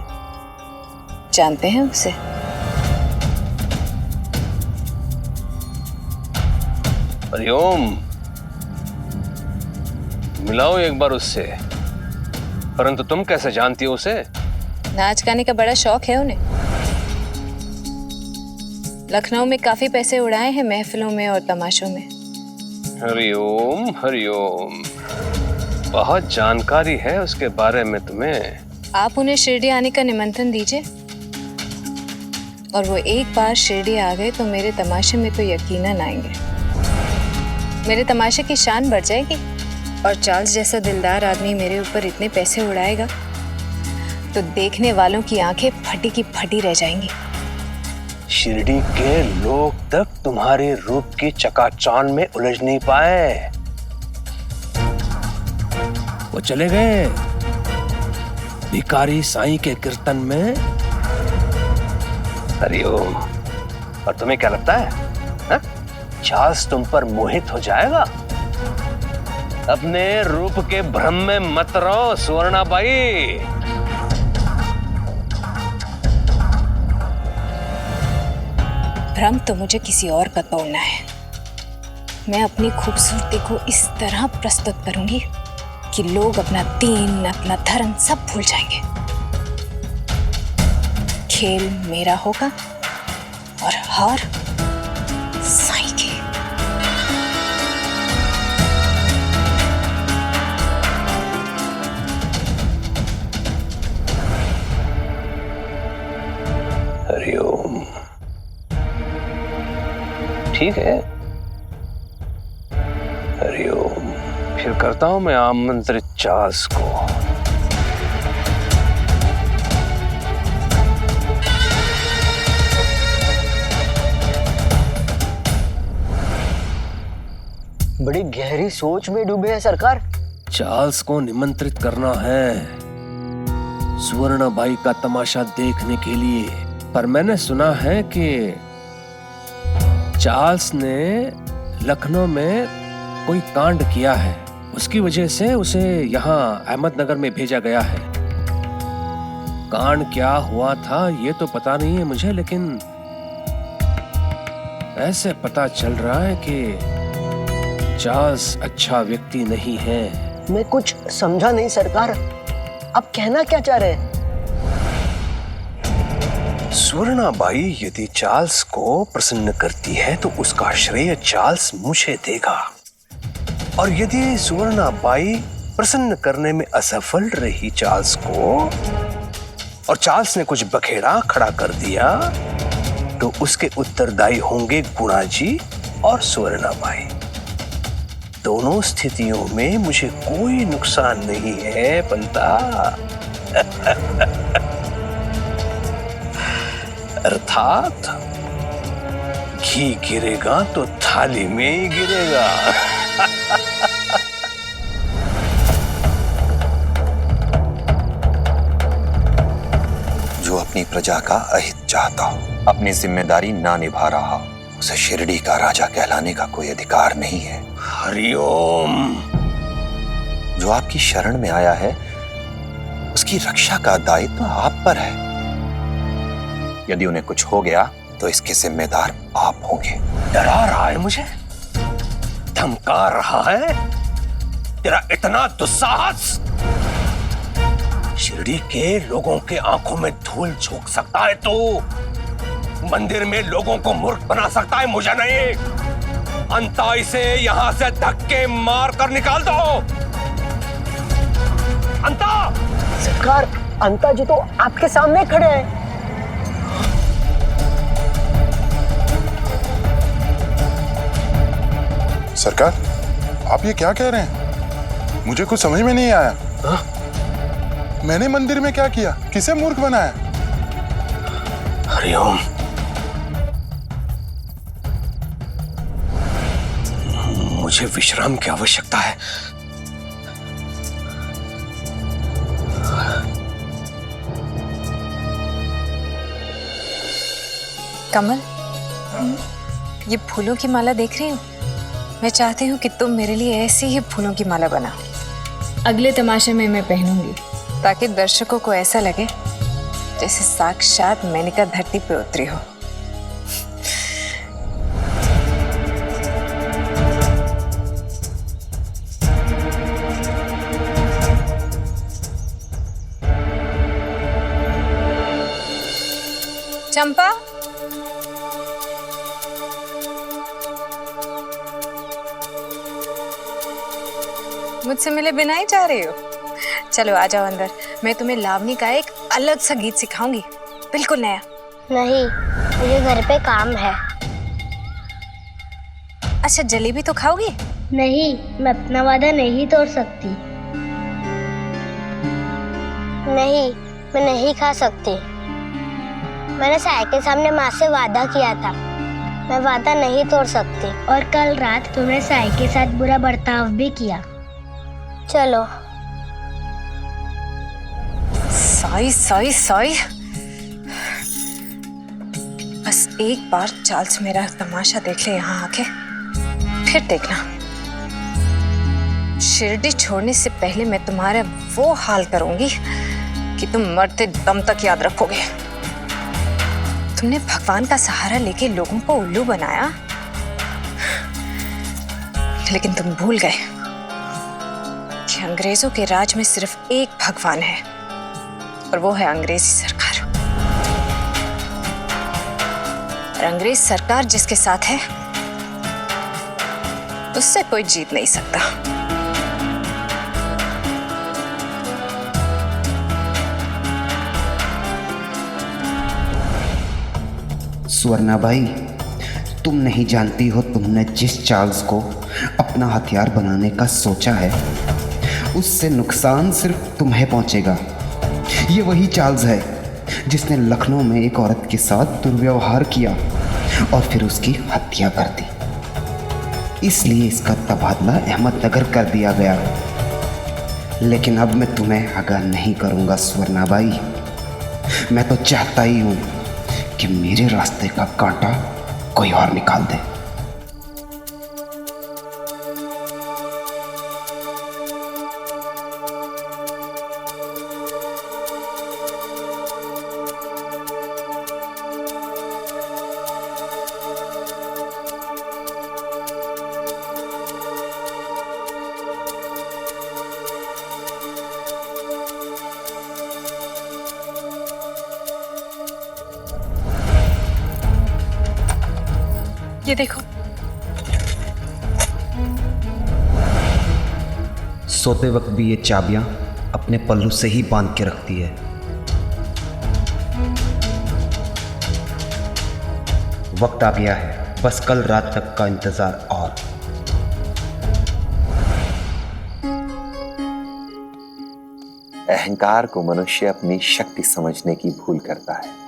जानते हैं उसे? हरिओम, मिलाओ एक बार उससे। परंतु तुम कैसे जानती हो उसे? नाच गाने का बड़ा शौक है उन्हें। लखनऊ में काफी पैसे उड़ाए हैं महफिलों में और तमाशों में। हरिओम हरिओम, बहुत जानकारी है उसके बारे में तुम्हें। आप उन्हें शिरडी आने का निमंत्रण दीजिए, और वो एक बार शिरडी आ गए तो मेरे तमाशे में तो यकीनन आएंगे। मेरे तमाशे की शान बढ़ जाएगी, और चार्ल्स जैसा दिलदार आदमी मेरे ऊपर इतने पैसे उड़ाएगा तो देखने वालों की आंखें फटी की फटी रह जाएंगी। शिरडी के लोग तक तुम्हारे रूप की चकाचौंध में उलझ नहीं पाए। वो चले गए भिखारी साईं के कीर्तन में। हरिओम, और तुम्हें क्या लगता है हा? चार्ल्स तुम पर मोहित हो जाएगा? अपने रूप के भ्रम में मत रहो सुवर्णा बाई। भ्रम तो मुझे किसी और का तोड़ना है। मैं अपनी खूबसूरती को इस तरह प्रस्तुत करूंगी कि लोग अपना दीन, अपना धर्म सब भूल जाएंगे। खेल मेरा होगा और हार साईं की। हरिओम। ठीक है, हरिओम। फिर करता हूं मैं आमंत्रित चार्ल्स को। बड़ी गहरी सोच में डूबे हैं सरकार। चार्ल्स को निमंत्रित करना है सुवर्णाबाई का तमाशा देखने के लिए, पर मैंने सुना है कि चार्ल्स ने लखनऊ में कोई कांड किया है, उसकी वजह से उसे यहाँ अहमदनगर में भेजा गया है। कांड क्या हुआ था ये तो पता नहीं है मुझे, लेकिन ऐसे पता चल रहा है कि चार्ल्स अच्छा व्यक्ति नहीं है। मैं कुछ समझा नहीं सरकार, आप कहना क्या चाह रहे हैं? सुवर्णाबाई यदि चार्ल्स को प्रसन्न करती है तो उसका श्रेय चार्ल्स मुझे देगा, और यदि सुवर्णाबाई प्रसन्न करने में असफल रही चार्ल्स को और चार्ल्स ने कुछ बखेड़ा खड़ा कर दिया तो उसके उत्तरदायी होंगे गुणा जी और सुवर्णाबाई। दोनों स्थितियों में मुझे कोई नुकसान नहीं है पंता। अर्थात घी गिरेगा तो थाली में ही गिरेगा। जो अपनी प्रजा का अहित चाहता हो, अपनी जिम्मेदारी ना निभा रहा, उसे शिरडी का राजा कहलाने का कोई अधिकार नहीं है। हरिओम। जो आपकी शरण में आया है उसकी रक्षा का दायित्व तो आप पर है। यदि उन्हें कुछ हो गया तो इसके जिम्मेदार आप होंगे। डरा रहा है मुझे, धमका रहा है, तेरा इतना दुस्साहस शिरडी के लोगों के आंखों में धूल झोंक सकता है तो मंदिर में लोगों को मूर्ख बना सकता है, मुझे नहीं। अंता इसे यहां से धक्के मार कर निकाल दो। अंता! सरकार, अंता जी तो आपके सामने खड़े हैं। सरकार, आप ये क्या कह रहे हैं? मुझे कुछ समझ में नहीं आया। मैंने मंदिर में क्या किया? किसे मूर्ख बनाया? हरिओम। मुझे विश्राम की आवश्यकता है। कमल, ये फूलों की माला देख रही हो? मैं चाहती हूँ कि तुम मेरे लिए ऐसी ही फूलों की माला बना। अगले तमाशे में मैं पहनूंगी ताकि दर्शकों को ऐसा लगे जैसे साक्षात मेनका धरती पे उतरी हो। चंपा, मुझसे मिले बिना ही जा रही हो? चलो आ जाओ अंदर, मैं तुम्हें लावनी का एक अलग सा गीत सिखाऊंगी, बिल्कुल नया। नहीं, मुझे घर पे काम है। अच्छा, जलेबी तो खाओगी? नहीं, मैं अपना वादा नहीं तोड़ सकती। नहीं, मैं नहीं खा सकती। मैंने साय के सामने माँ से वादा किया था, मैं वादा नहीं तोड़ सकती। और कल रात तुमने साय के साथ बुरा बर्ताव भी किया। चलो। साई साई साई, बस एक बार चार्ल्स मेरा तमाशा देख ले यहाँ आके, फिर देखना शिरडी छोड़ने से पहले मैं तुम्हारा वो हाल करूंगी कि तुम मरते दम तक याद रखोगे। तुमने भगवान का सहारा लेके लोगों को उल्लू बनाया, लेकिन तुम भूल गए कि अंग्रेजों के राज में सिर्फ एक भगवान है, और वो है अंग्रेजी सरकार। और अंग्रेज सरकार जिसके साथ है उससे कोई जीत नहीं सकता। स्वर्णाबाई, तुम नहीं जानती हो तुमने जिस चार्ल्स को अपना हथियार बनाने का सोचा है, उससे नुकसान सिर्फ तुम्हें पहुंचेगा। ये वही चार्ल्स है जिसने लखनऊ में एक औरत के साथ दुर्व्यवहार किया और फिर उसकी हत्या कर दी। इसलिए इसका तबादला अहमदनगर कर दिया गया। लेकिन अब मैं तुम्हें आगाह नहीं करूंगा स्वर्णाबाई। मैं तो चाहता ही हूं कि मेरे रास्ते का कांटा कोई और निकाल दे। ये देखो, सोते वक्त भी ये चाबियां अपने पल्लू से ही बांध के रखती है। वक्त आ गया है, बस कल रात तक का इंतजार और। अहंकार को मनुष्य अपनी शक्ति समझने की भूल करता है,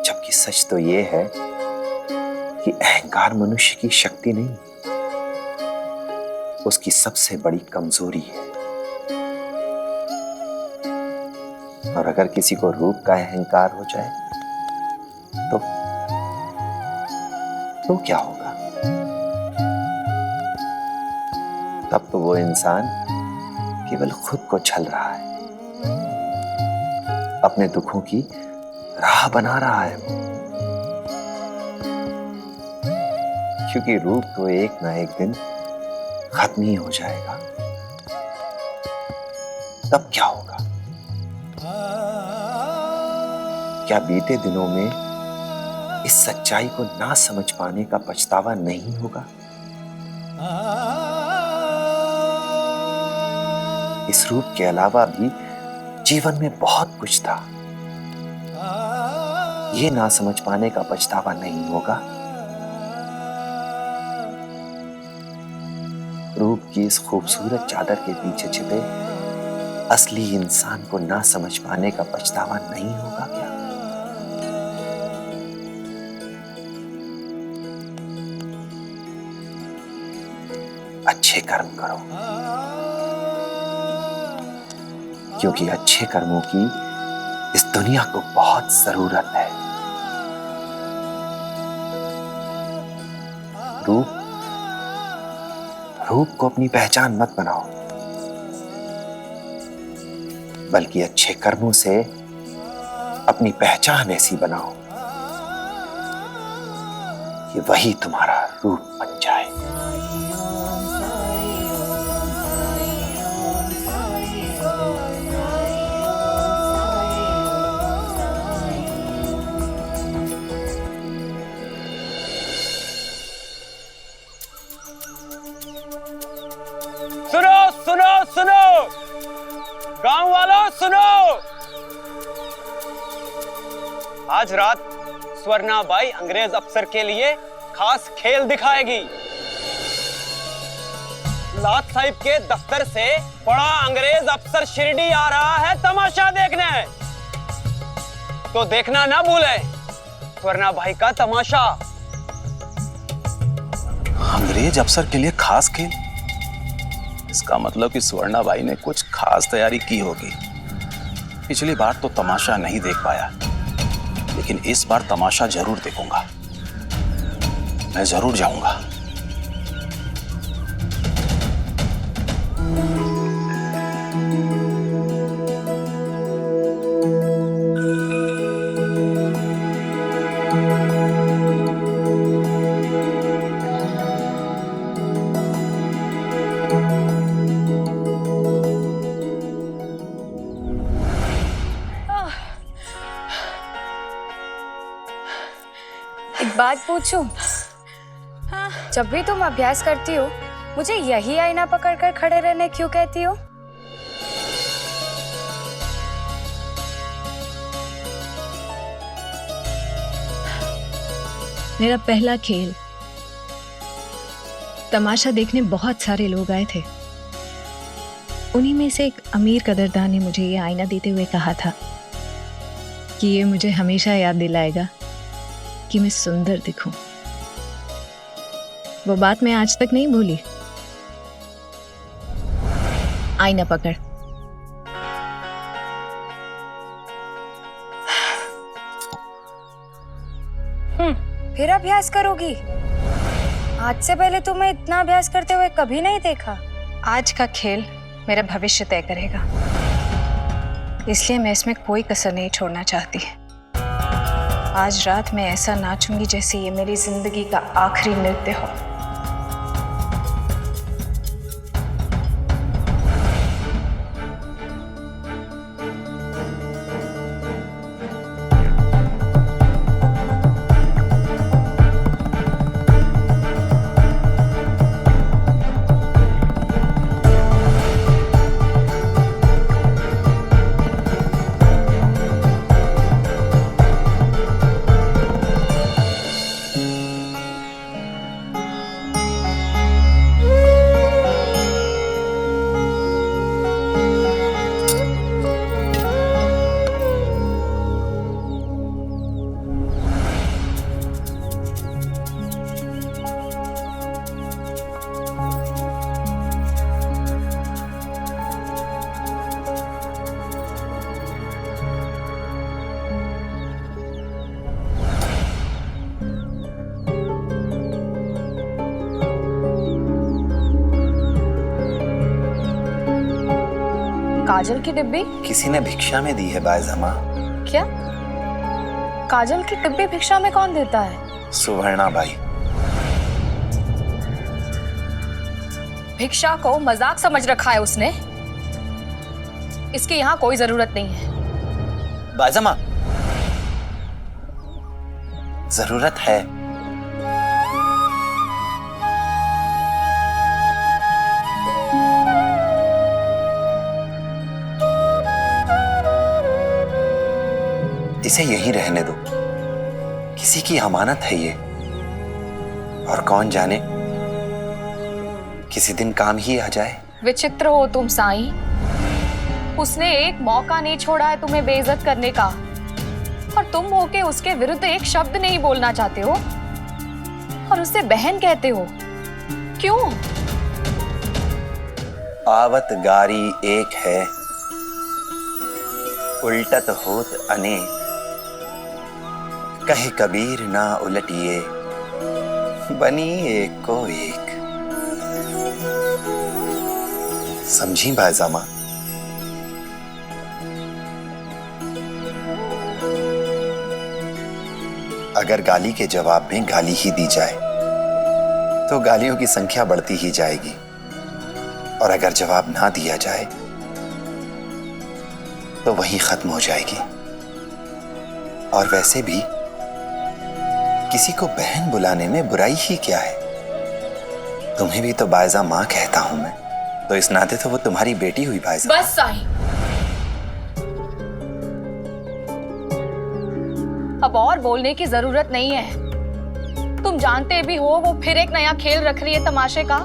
जबकि सच तो ये है कि अहंकार मनुष्य की शक्ति नहीं, उसकी सबसे बड़ी कमजोरी है। और अगर किसी को रूप का अहंकार हो जाए तो क्या होगा? तब तो वो इंसान केवल खुद को छल रहा है, अपने दुखों की राह बना रहा है वो। क्योंकि रूप तो एक ना एक दिन खत्म ही हो जाएगा। तब क्या होगा? क्या बीते दिनों में इस सच्चाई को ना समझ पाने का पछतावा नहीं होगा? इस रूप के अलावा भी जीवन में बहुत कुछ था, ये ना समझ पाने का पछतावा नहीं होगा। रूप की इस खूबसूरत चादर के पीछे छिपे असली इंसान को ना समझ पाने का पछतावा नहीं होगा क्या? अच्छे कर्म करो, क्योंकि अच्छे कर्मों की इस दुनिया को बहुत जरूरत है। रूप को अपनी पहचान मत बनाओ, बल्कि अच्छे कर्मों से अपनी पहचान ऐसी बनाओ कि वही तुम्हारा रूप बन जाए। सुनो सुनो सुनो, गांव वालों सुनो, आज रात स्वर्णाबाई अंग्रेज अफसर के लिए खास खेल दिखाएगी। लाट साहिब के दफ्तर से बड़ा अंग्रेज अफसर शिरडी आ रहा है तमाशा देखने, तो देखना ना भूले स्वर्णाबाई का तमाशा। अंग्रेज अफसर के लिए खास खेल? इसका मतलब कि स्वर्णाबाई ने कुछ खास तैयारी की होगी। पिछली बार तो तमाशा नहीं देख पाया, लेकिन इस बार तमाशा जरूर देखूंगा। मैं जरूर जाऊंगा। बात पूछूं? जब भी तुम अभ्यास करती हो, मुझे यही आईना पकड़कर खड़े रहने क्यों कहती हो? मेरा पहला खेल। तमाशा देखने बहुत सारे लोग आए थे। उन्हीं में से एक अमीर कदरदान ने मुझे ये आईना देते हुए कहा था कि ये मुझे हमेशा याद दिलाएगा कि मैं सुंदर दिखूं। वो बात मैं आज तक नहीं भूली। आईना पकड़। फिर अभ्यास करोगी? आज से पहले तुम्हें इतना अभ्यास करते हुए कभी नहीं देखा। आज का खेल मेरा भविष्य तय करेगा, इसलिए मैं इसमें कोई कसर नहीं छोड़ना चाहती। आज रात मैं ऐसा नाचूंगी जैसे ये मेरी जिंदगी का आखिरी नृत्य हो। काजल की डिब्बी? किसी ने भिक्षा में दी है बायजमा। क्या? काजल की डिब्बी भिक्षा में कौन देता है? सुवर्णा बाई। भिक्षा को मजाक समझ रखा है उसने। इसकी यहाँ कोई जरूरत नहीं है। बायजमा, जरूरत है। इसे यहीं रहने दो, किसी की अमानत है ये, और कौन जाने किसी दिन काम ही आ जाए। विचित्र हो तुम साईं। उसने एक मौका नहीं छोड़ा है तुम्हें बेइज्जत करने का, और तुम होके उसके विरुद्ध एक शब्द नहीं बोलना चाहते हो और उसे बहन कहते हो। क्यों? आवत गारी एक है, उल्टत होत अनेक। कहे कबीर ना उलटिए, बनी एक को एक। समझी बायजामा? अगर गाली के जवाब में गाली ही दी जाए तो गालियों की संख्या बढ़ती ही जाएगी, और अगर जवाब ना दिया जाए तो वही खत्म हो जाएगी। और वैसे भी किसी को बहन बुलाने में बुराई ही क्या है? तुम्हें भी तो बायजा माँ कहता हूं मैं, तो इस नाते तो वो तुम्हारी बेटी हुई बायजा। बस साईं, अब और बोलने की जरूरत नहीं है। तुम जानते भी हो वो फिर एक नया खेल रख रही है तमाशे का,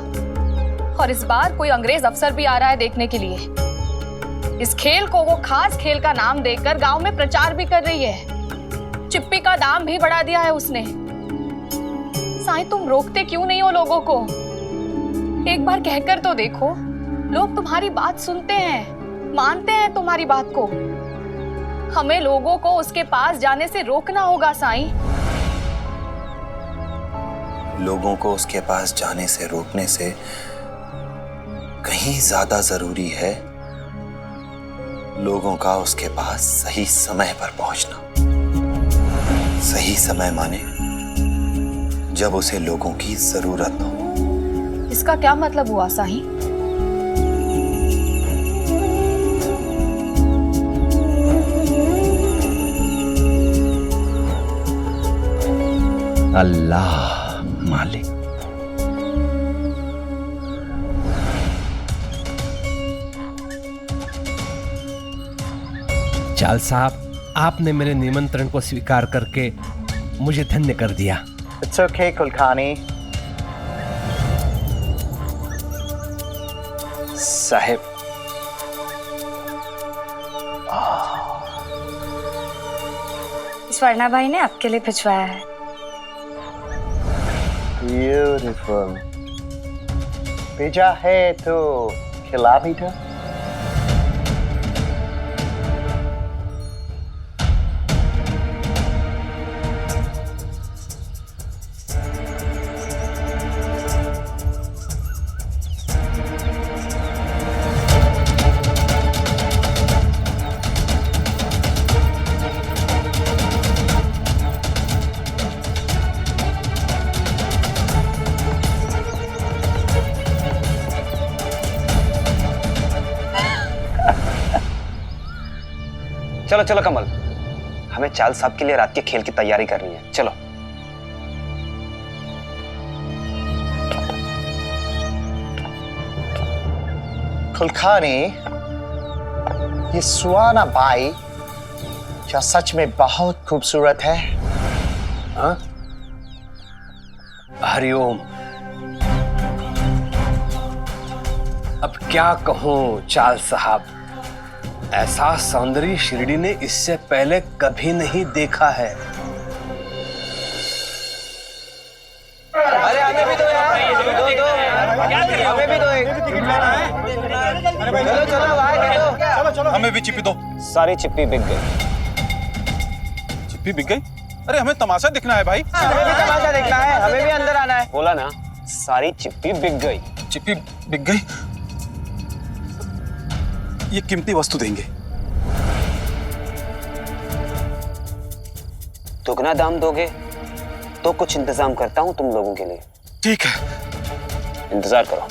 और इस बार कोई अंग्रेज अफसर भी आ रहा है देखने के लिए। इस खेल को वो खास खेल का नाम देकर गांव में प्रचार भी कर रही है। चिप्पी का दाम भी बढ़ा दिया है उसने। साईं, तुम रोकते क्यों नहीं हो लोगों को? एक बार कहकर तो देखो। लोग तुम्हारी बात सुनते हैं, मानते हैं तुम्हारी बात को। हमें लोगों को उसके पास जाने से रोकना होगा साईं। लोगों को उसके पास जाने से रोकने से कहीं ज्यादा जरूरी है लोगों का उसके पास सही समय पर पहुंचना। सही समय माने जब उसे लोगों की जरूरत हो। इसका क्या मतलब हुआ साईं? अल्लाह मालिक। चाल साहब, आपने मेरे निमंत्रण को स्वीकार करके मुझे धन्य कर दिया। It's okay, Kulkarni. Sahib, Swarna भाई ने आपके लिए भिजवाया है। Beautiful. भेजा है तो खिला भी दो। चलो चलो कमल, हमें चाल साहब के लिए रात के खेल की तैयारी करनी है। चलो। कुलखानी, ये सुहाना बाई क्या सच में बहुत खूबसूरत है? हाँ? हरिओम। अब क्या कहूं चाल साहब, ऐसा सौंदर्य शिरडी ने इससे पहले कभी नहीं देखा है। अरे हमें भी दो यार, दो हमें भी दो एक। चलो चलो भाई, दे दो। हमें भी चिप्पी दो। सारी चिप्पी बिक गई। चिप्पी बिक गई? अरे हमें तमाशा दिखना है भाई। हमें भी तमाशा देखना है, हमें भी अंदर आना है। बोला ना, सारी चिप्पी बिक गई। चिप्पी बिक गई? ये कीमती वस्तु देंगे। दुगना दाम दोगे तो कुछ इंतजाम करता हूं तुम लोगों के लिए। ठीक है, इंतजार करो।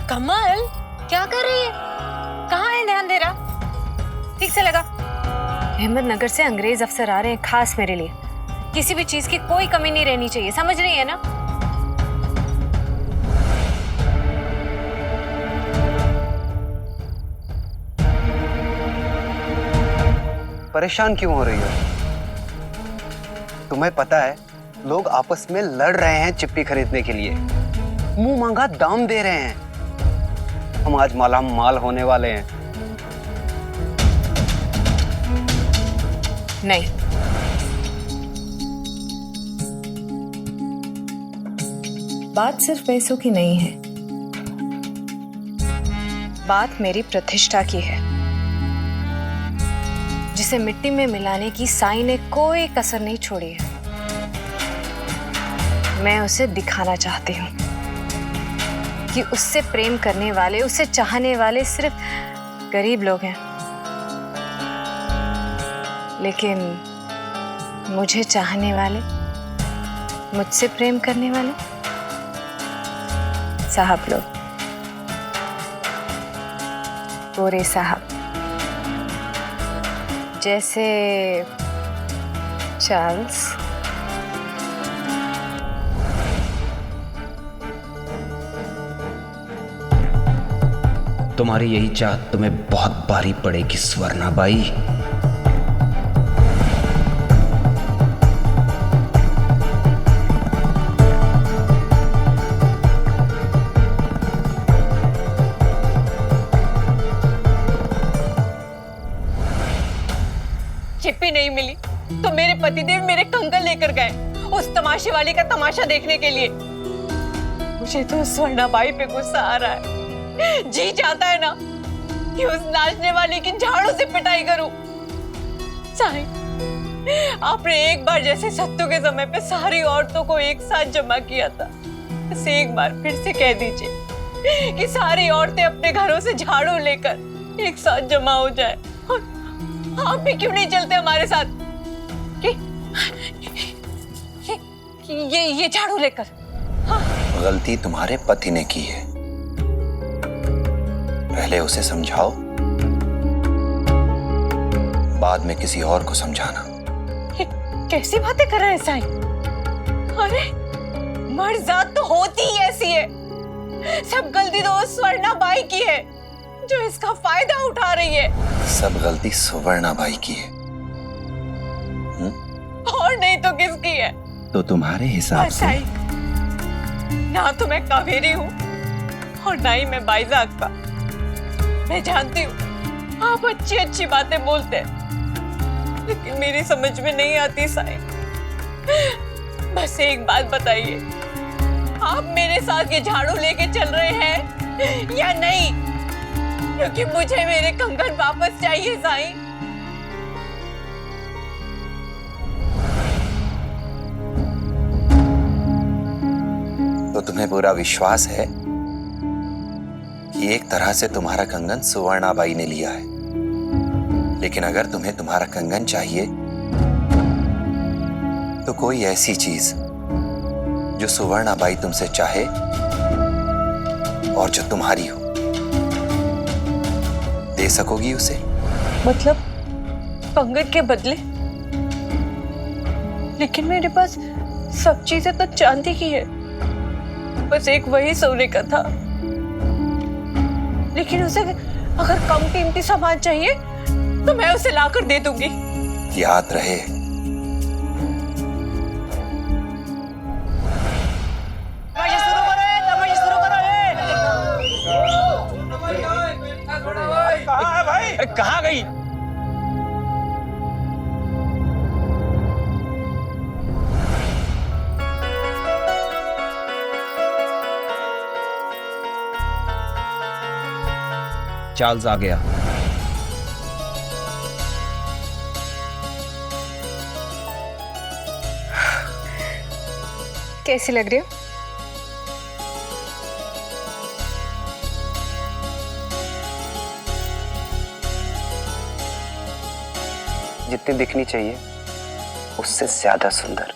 कमल, क्या कर रही है? कहाँ है ध्यान दे रहा? ठीक से लगा। अहमदनगर से अंग्रेज अफसर आ रहे हैं खास मेरे लिए। किसी भी चीज की कोई कमी नहीं रहनी चाहिए, समझ रही है ना? परेशान क्यों हो रही हो? तुम्हें पता है लोग आपस में लड़ रहे हैं चिप्पी खरीदने के लिए, मुंह मांगा दाम दे रहे हैं। हम आज माला माल होने वाले हैं। नहीं, बात सिर्फ पैसों की नहीं है, बात मेरी प्रतिष्ठा की है, जिसे मिट्टी में मिलाने की साईं ने कोई कसर नहीं छोड़ी है। मैं उसे दिखाना चाहती हूँ कि उससे प्रेम करने वाले, उसे चाहने वाले सिर्फ गरीब लोग हैं, लेकिन मुझे चाहने वाले, मुझसे प्रेम करने वाले साहब लोग, गोरे साहब, जैसे चार्ल्स। तुम्हारी यही चाहत तुम्हें बहुत भारी पड़ेगी स्वर्णा बाई। चिप्पी नहीं मिली तो मेरे पतिदेव मेरे कंगन लेकर गए उस तमाशे वाले का तमाशा देखने के लिए। मुझे तो स्वर्णाबाई पे गुस्सा आ रहा है। जी चाहता है ना कि उस नाचने वाली की झाड़ू से पिटाई करूं। साईं, आपने एक बार जैसे सत्तू के समय पे सारी औरतों को एक साथ जमा किया था, बस एक बार फिर से कह दीजिए कि सारी औरतें अपने घरों से झाड़ू लेकर एक साथ जमा हो जाए। आप भी क्यों नहीं चलते हमारे साथ कि ये झाड़ू लेकर? हाँ। गलती तुम्हारे पति ने की है, पहले उसे समझाओ, बाद में किसी और को समझाना। कैसी बातें कर रहे हैं साईं? अरे मर्द जात तो होती ही ऐसी है। सब गलती तो उस स्वर्णा बाई की है जो इसका फायदा उठा रही है। सब गलती सुवर्णा बाई की है। और नहीं तो किसकी है? तो तुम्हारे हिसाब से साई, ना तो मैं कावेरी हूँ और ना ही मैं बाईजाग का। मैं जानती हूँ आप अच्छी अच्छी बातें बोलते हैं, लेकिन मेरी समझ में नहीं आती साई। बस एक बात बताइए, आप मेरे साथ ये झाड़ू लेके चल रहे हैं या नहीं? क्योंकि मुझे मेरे कंगन वापस चाहिए साई। तो तुम्हें पूरा विश्वास है कि एक तरह से तुम्हारा कंगन सुवर्णा बाई ने लिया है, लेकिन अगर तुम्हें तुम्हारा कंगन चाहिए तो कोई ऐसी चीज जो सुवर्णा बाई तुमसे चाहे और जो तुम्हारी हो, दे सकोगी उसे? मतलब कंगन के बदले? लेकिन मेरे पास सब चीजें तो चांदी की है, बस एक वही सोने का था। लेकिन उसे अगर कम कीमती सामान चाहिए तो मैं उसे लाकर दे दूंगी। याद रहे, कहाँ गई? चार्ल्स आ गया। कैसी लग रही हो? जितनी दिखनी चाहिए उससे ज्यादा सुंदर।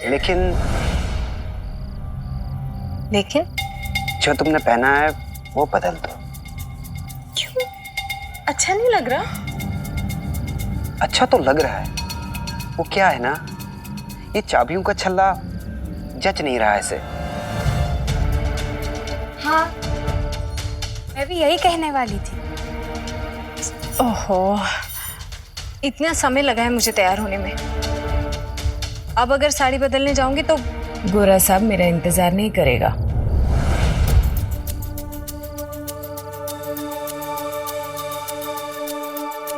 लेकिन जो तुमने पहना है वो बदल दो। क्यों? अच्छा नहीं लग रहा? अच्छा तो लग रहा है, वो क्या है ना, ये चाबियों का छल्ला जच नहीं रहा है इसे। हाँ, मैं भी यही कहने वाली थी। ओहो, इतना समय लगा है मुझे तैयार होने में। अब अगर साड़ी बदलने जाऊंगी तो गोरा साहब मेरा इंतजार नहीं करेगा।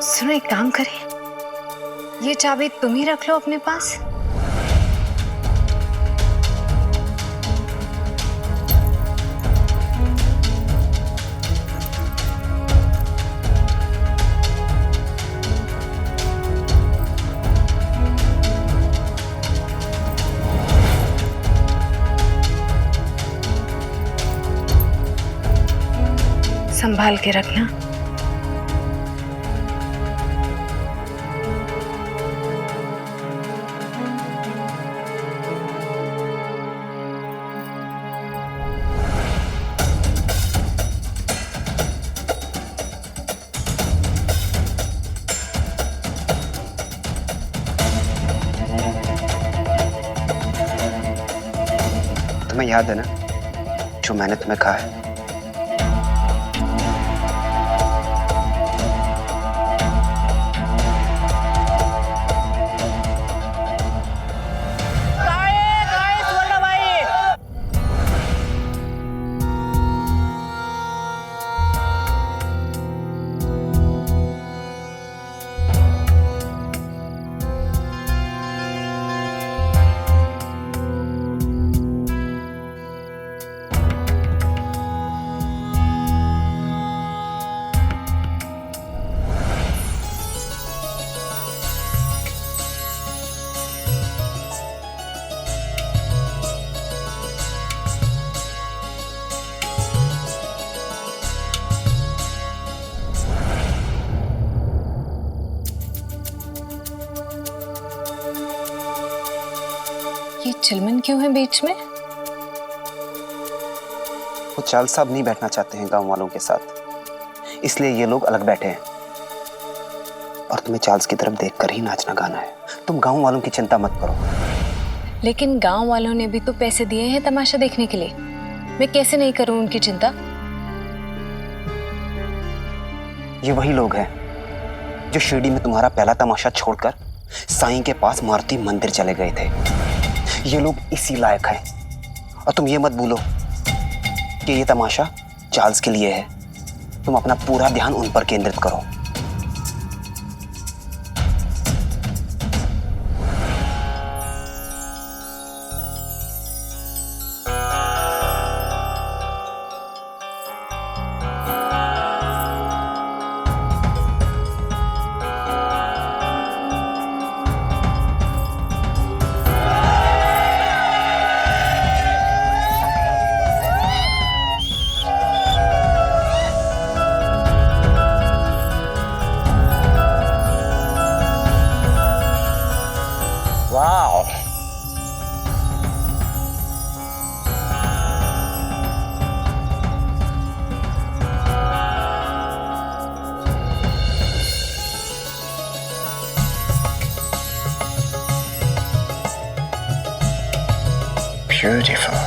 सुनो, एक काम करें, ये चाबी तुम ही रख लो अपने पास। संभाल के रखना। तुम्हें याद है ना जो मैंने तुम्हें कहा है? ये चिलमन क्यों है बीच में? वो चार्ल्स साहब नहीं बैठना चाहते हैं गांव वालों के साथ, इसलिए ये लोग अलग बैठे हैं। और तुम्हें चार्ल्स की तरफ देखकर ही नाचना गाना है। तुम गांव वालों की चिंता मत करो। लेकिन गांव वालों ने भी तो पैसे दिए हैं तमाशा देखने के लिए। मैं कैसे नहीं करूं उनकी चिंता। ये वही लोग हैं जो शिरडी में तुम्हारा पहला तमाशा छोड़कर साईं के पास मारुति मंदिर चले गए थे। ये लोग इसी लायक हैं। और तुम ये मत भूलो कि ये तमाशा चार्ल्स के लिए है। तुम अपना पूरा ध्यान उन पर केंद्रित करो। वाह, Beautiful.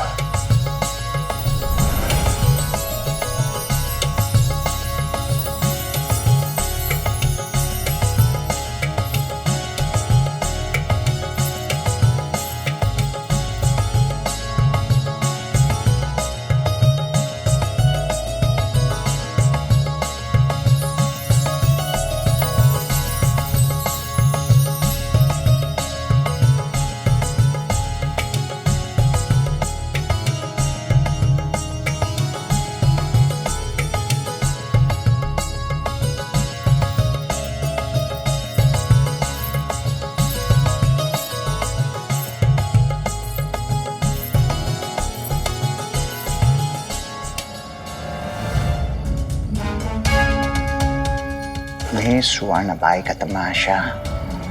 मैं स्वर्ण बाई का तमाशा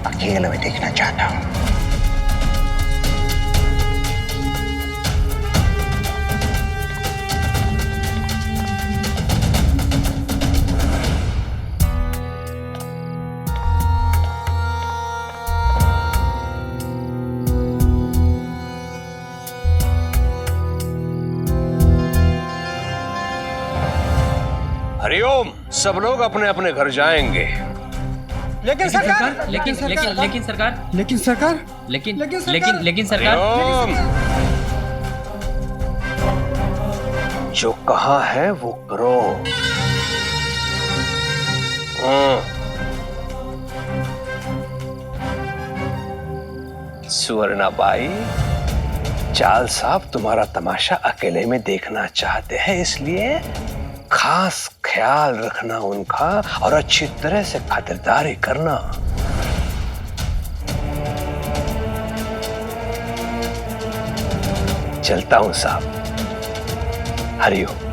अकेले में देखना चाहता हूँ। हरिओम। सब लोग अपने अपने घर जाएंगे। लेकिन सरकार, लेकिन सरकार, लेकिन सरकार, लेकिन सरकार, लेकिन सरकार, हरिओम। जो कहा है वो करो। सुवर्णाबाई, चार्ल्स साहब तुम्हारा तमाशा अकेले में देखना चाहते हैं, इसलिए खास ख्याल रखना उनका और अच्छी तरह से खातिरदारी करना। चलता हूं साहब। हरिओम।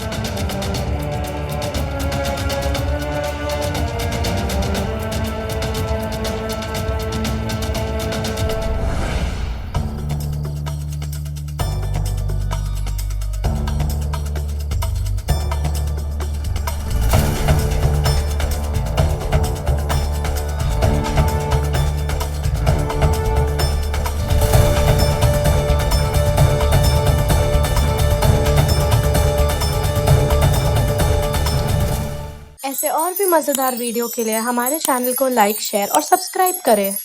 ऐसे और भी मज़ेदार वीडियो के लिए हमारे चैनल को लाइक, शेयर और सब्सक्राइब करें।